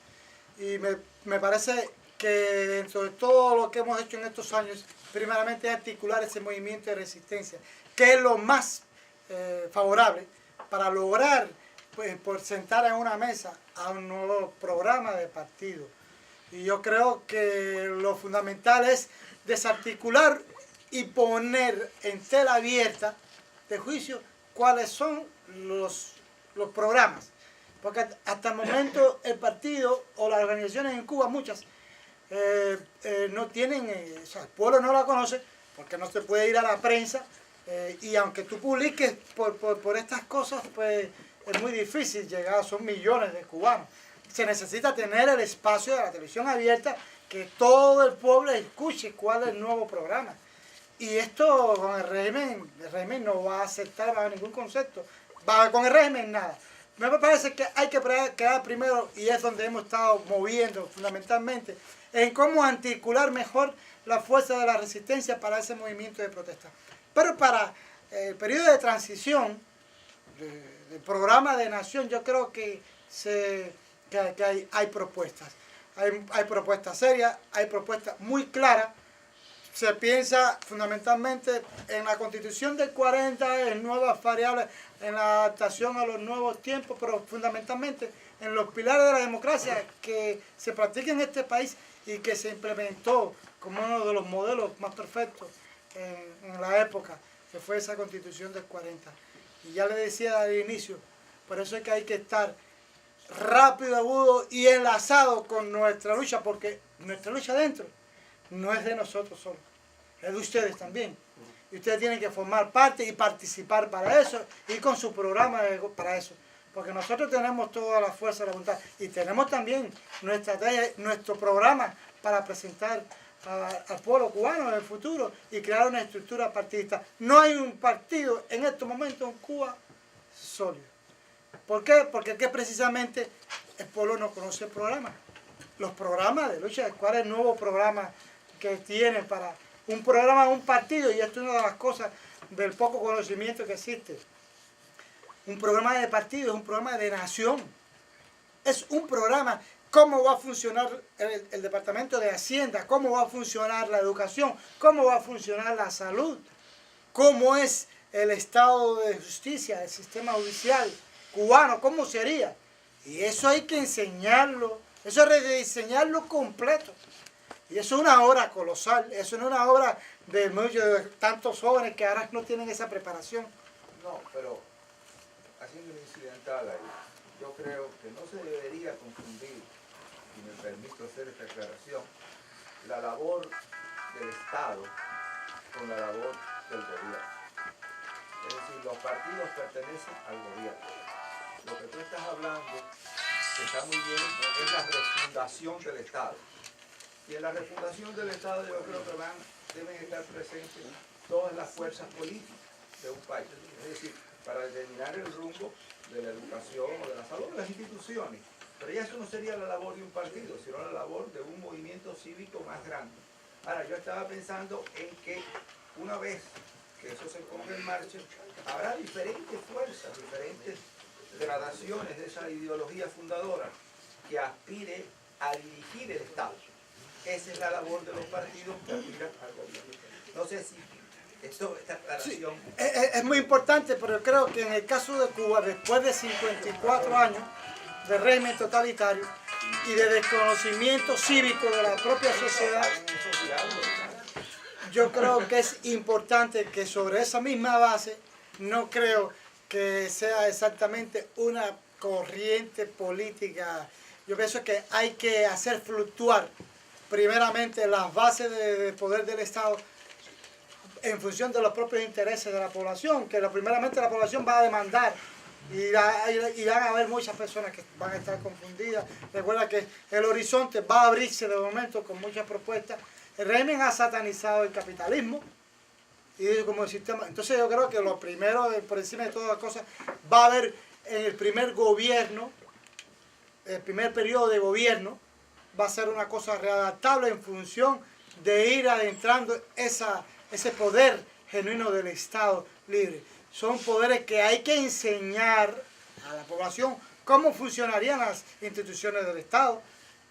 Y me parece que dentro de todo lo que hemos hecho en estos años, primeramente es articular ese movimiento de resistencia, que es lo más favorable para lograr por sentar en una mesa a un nuevo programa de partido. Y yo creo que lo fundamental es desarticular y poner en tela abierta de juicio cuáles son los programas. Porque hasta el momento el partido o las organizaciones en Cuba, muchas, no tienen, o sea, el pueblo no la conoce porque no se puede ir a la prensa, y aunque tú publiques por estas cosas, pues es muy difícil llegar, son millones de cubanos. Se necesita tener el espacio de la televisión abierta, que todo el pueblo escuche cuál es el nuevo programa. Y esto con el régimen no va a aceptar bajo ningún concepto. Con el régimen nada. Me parece que hay que quedar primero, y es donde hemos estado moviendo fundamentalmente, en cómo articular mejor la fuerza de la resistencia para ese movimiento de protesta. Pero para el periodo de transición, del programa de nación, yo creo que hay propuestas. Hay propuestas serias, hay propuestas muy claras. Se piensa fundamentalmente en la Constitución del 40, en nuevas variables, en la adaptación a los nuevos tiempos, pero fundamentalmente en los pilares de la democracia que se practica en este país y que se implementó como uno de los modelos más perfectos en la época, que fue esa Constitución del 40. Y ya le decía al inicio, por eso es que hay que estar rápido, agudo y enlazado con nuestra lucha, porque nuestra lucha adentro no es de nosotros solos, es de ustedes también. Y ustedes tienen que formar parte y participar para eso, y con su programa para eso. Porque nosotros tenemos toda la fuerza de la voluntad y tenemos también nuestro programa para presentar al pueblo cubano en el futuro y crear una estructura partidista. No hay un partido en estos momentos en Cuba sólido. ¿Por qué? Porque es que precisamente el pueblo no conoce el programa. Los programas de lucha, ¿cuál es el nuevo programa que tienen para un programa, un partido? Y esto es una de las cosas del poco conocimiento que existe. Un programa de partido es un programa de nación. Es un programa, cómo va a funcionar el Departamento de Hacienda, cómo va a funcionar la educación, cómo va a funcionar la salud, cómo es el estado de justicia, el sistema judicial cubano, cómo sería. Y eso hay que enseñarlo, eso es rediseñarlo completo. Y eso es una obra colosal, eso no es una obra de tantos jóvenes que ahora no tienen esa preparación. No, pero haciendo un incidental ahí, yo creo que no se debería confundir, y me permito hacer esta aclaración, la labor del Estado con la labor del gobierno. Es decir, los partidos pertenecen al gobierno. Lo que tú estás hablando, que está muy bien, es la refundación del Estado. Y en la refundación del Estado yo creo que deben estar presentes todas las fuerzas políticas de un país. Es decir, para determinar el rumbo de la educación o de la salud, de las instituciones. Pero ya eso no sería la labor de un partido, sino la labor de un movimiento cívico más grande. Ahora, yo estaba pensando en que una vez que eso se ponga en marcha, habrá diferentes fuerzas, diferentes gradaciones de esa ideología fundadora que aspire a dirigir el Estado. Esa es la labor de los partidos que aspiran al gobierno. No sé si esta aclaración... Sí, es muy importante, pero yo creo que en el caso de Cuba, después de 54 años de régimen totalitario y de desconocimiento cívico de la propia sociedad, yo creo que es importante que sobre esa misma base, no creo que sea exactamente una corriente política. Yo pienso que hay que hacer fluctuar primeramente las bases de poder del Estado en función de los propios intereses de la población, que primeramente la población va a demandar y van a haber muchas personas que van a estar confundidas. Recuerda que el horizonte va a abrirse de momento con muchas propuestas. El régimen ha satanizado el capitalismo y como el sistema. Entonces yo creo que lo primero, por encima de todas las cosas, va a haber en el primer gobierno, el primer periodo de gobierno, va a ser una cosa readaptable en función de ir adentrando ese poder genuino del Estado libre. Son poderes que hay que enseñar a la población cómo funcionarían las instituciones del Estado,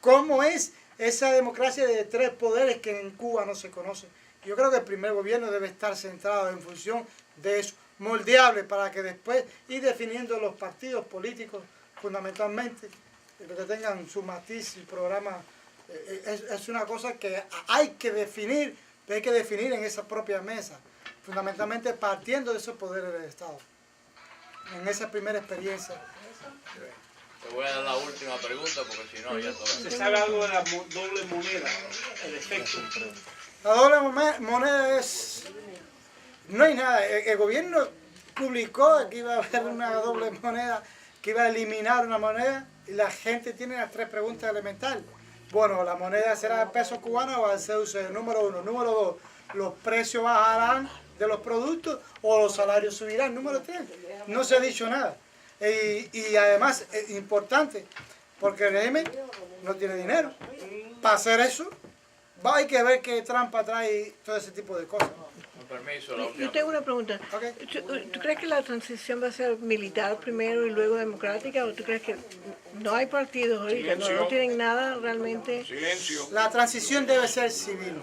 cómo es esa democracia de tres poderes que en Cuba no se conoce. Yo creo que el primer gobierno debe estar centrado en función de eso. moldeable para que después ir definiendo los partidos políticos fundamentalmente, que tengan su matiz, su programa. Es una cosa que hay que definir en esa propia mesa, fundamentalmente partiendo de esos poderes del Estado, en esa primera experiencia. Te voy a dar la última pregunta porque si no ya todo. Se sabe algo de la doble moneda, el efecto. La doble moneda es... No hay nada. El gobierno publicó que iba a haber una doble moneda, que iba a eliminar una moneda, y la gente tiene las 3 preguntas elementales. Bueno, ¿la moneda será el peso cubano o el CUC? Número 1. Número 2, ¿los precios bajarán de los productos o los salarios subirán? Número 3, no se ha dicho nada. Y además es importante, porque el régimen no tiene dinero. Para hacer eso, hay que ver qué trampa trae todo ese tipo de cosas. Con permiso, la última. Yo tengo una pregunta. Okay. ¿Tú crees que la transición va a ser militar primero y luego democrática? ¿O tú crees que no hay partidos ahorita? No tienen nada realmente. Silencio. La transición debe ser civil,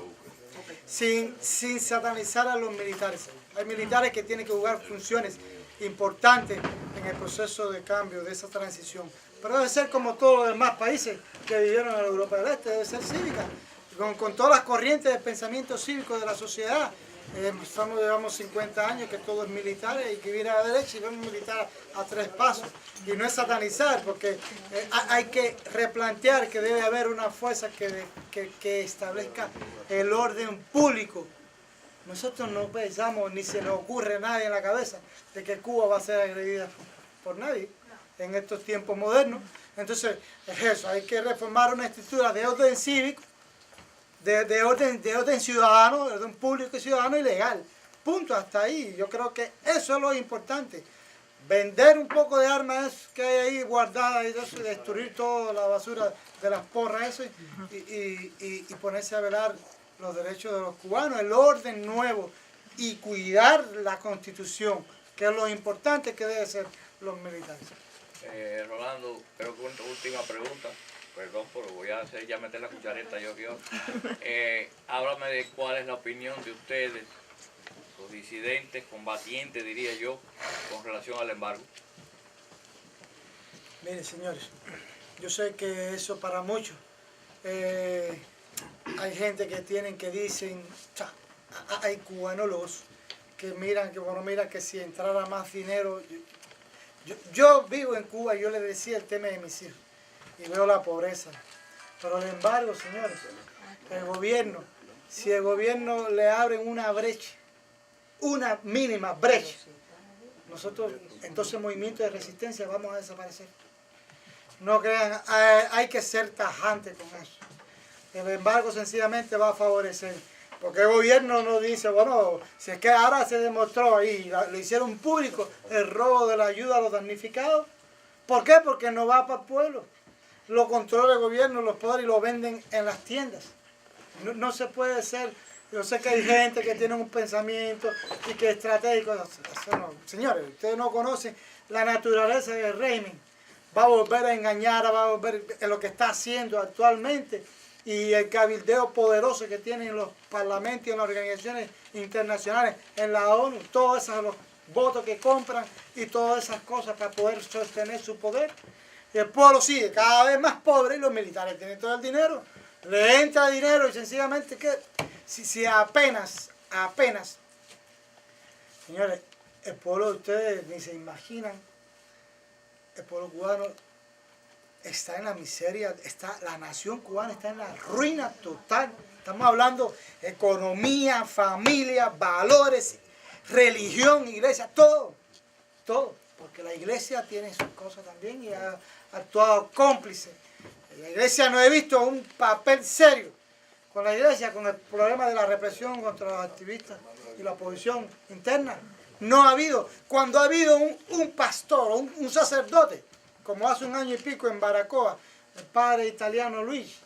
sin satanizar a los militares. Hay militares que tienen que jugar funciones importantes en el proceso de cambio de esa transición. Pero debe ser como todos los demás países que vivieron en la Europa del Este, debe ser cívica, con todas las corrientes de pensamiento cívico de la sociedad. Llevamos 50 años que todo es militar y que viene a la derecha y vemos militar a 3 pasos. Y no es satanizar, porque hay que replantear que debe haber una fuerza que establezca el orden público. Nosotros no pensamos ni se nos ocurre nada en la cabeza de que Cuba va a ser agredida por nadie en estos tiempos modernos. Entonces, es eso, hay que reformar una estructura de orden cívico, de orden ciudadano, de orden público y ciudadano y legal. Punto, hasta ahí. Yo creo que eso es lo importante. Vender un poco de armas que hay ahí guardadas y eso, y destruir toda la basura de las porras, eso, y ponerse a velar los derechos de los cubanos, el orden nuevo, y cuidar la Constitución, que es lo importante que deben ser los militares. Rolando, creo que una última pregunta. Perdón, pero voy a hacer ya meter la cuchareta yo aquí. Háblame de cuál es la opinión de ustedes, los disidentes, combatientes, diría yo, con relación al embargo. Miren, señores, yo sé que eso para muchos, hay gente que dicen, hay cubanólogos que miran, que si entrara más dinero. Yo vivo en Cuba y yo les decía el tema de mis hijos. Y veo la pobreza. Pero sin embargo, señores, el gobierno, si el gobierno le abren una brecha, una mínima brecha, nosotros, entonces, movimiento de resistencia, vamos a desaparecer. No crean, hay que ser tajante con eso. El embargo sencillamente va a favorecer. Porque el gobierno no dice, bueno, si es que ahora se demostró y lo hicieron público el robo de la ayuda a los damnificados. ¿Por qué? Porque no va para el pueblo. Lo controla el gobierno, los poderes, y lo venden en las tiendas. No se puede ser. Yo sé que hay gente que tiene un pensamiento y que es estratégico. No, señores, ustedes no conocen la naturaleza del régimen. Va a volver a engañar, va a volver en lo que está haciendo actualmente. Y el cabildeo poderoso que tienen los parlamentos y en las organizaciones internacionales, en la ONU, todos esos votos que compran y todas esas cosas para poder sostener su poder. Y el pueblo sigue cada vez más pobre y los militares tienen todo el dinero. Le entra dinero y sencillamente, ¿qué? Si apenas, señores, el pueblo de ustedes ni se imaginan, el pueblo cubano está en la miseria, la nación cubana está en la ruina total. Estamos hablando de economía, familia, valores, religión, iglesia, todo. Porque la iglesia tiene sus cosas también y ha actuado cómplice. La iglesia no he visto un papel serio con la iglesia, con el problema de la represión contra los activistas y la oposición interna. No ha habido. Cuando ha habido un pastor, un sacerdote, como hace 1 año y pico en Baracoa, el padre italiano Luis,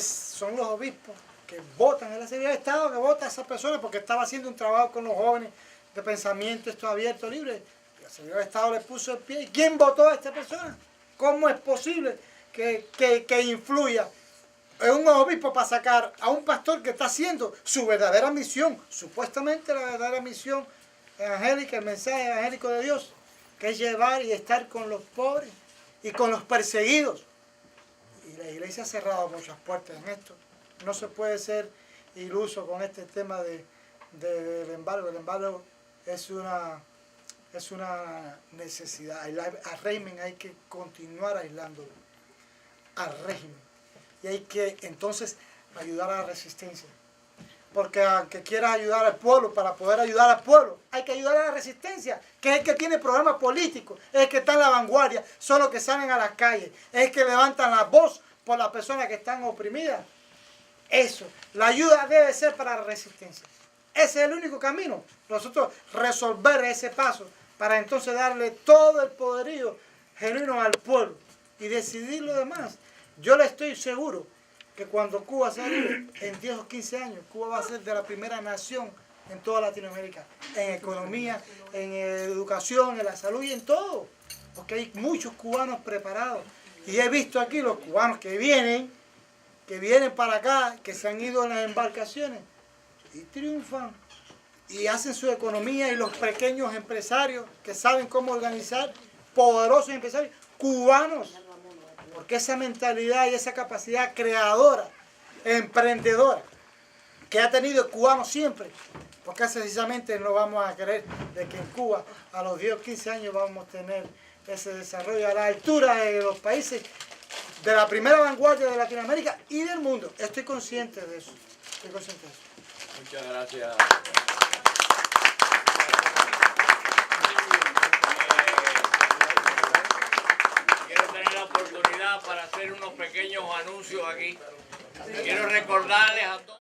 son los obispos que votan, es la Secretaría de Estado que vota a esa persona porque estaba haciendo un trabajo con los jóvenes de pensamiento esto abierto, libre. La Secretaría de Estado le puso el pie. ¿Y quién votó a esta persona? ¿Cómo es posible que influya en un obispo para sacar a un pastor que está haciendo su verdadera misión, supuestamente la verdadera misión evangélica, el mensaje evangélico de Dios, que es llevar y estar con los pobres y con los perseguidos. Y la iglesia ha cerrado muchas puertas en esto. No se puede ser iluso con este tema del embargo. El embargo es una necesidad. Al régimen hay que continuar aislándolo. Al régimen. Y hay que entonces ayudar a la resistencia. Porque aunque quieras ayudar al pueblo, para poder ayudar al pueblo, hay que ayudar a la resistencia, que es el que tiene programas políticos, es el que está en la vanguardia, son los que salen a las calles, es el que levantan la voz por las personas que están oprimidas. Eso, la ayuda debe ser para la resistencia. Ese es el único camino. Nosotros resolver ese paso para entonces darle todo el poderío genuino al pueblo y decidir lo demás. Yo le estoy seguro que cuando Cuba salga en 10 o 15 años, Cuba va a ser de la primera nación en toda Latinoamérica, en economía, en educación, en la salud y en todo. Porque hay muchos cubanos preparados. Y he visto aquí los cubanos que vienen para acá, que se han ido en las embarcaciones y triunfan. Y hacen su economía y los pequeños empresarios que saben cómo organizar, poderosos empresarios, cubanos. Porque esa mentalidad y esa capacidad creadora, emprendedora, que ha tenido el cubano siempre, porque precisamente no vamos a creer de que en Cuba a los 10 o 15 años vamos a tener ese desarrollo a la altura de los países de la primera vanguardia de Latinoamérica y del mundo. Estoy consciente de eso. Muchas gracias. Quiero tener la oportunidad para hacer unos pequeños anuncios aquí. Quiero recordarles a todos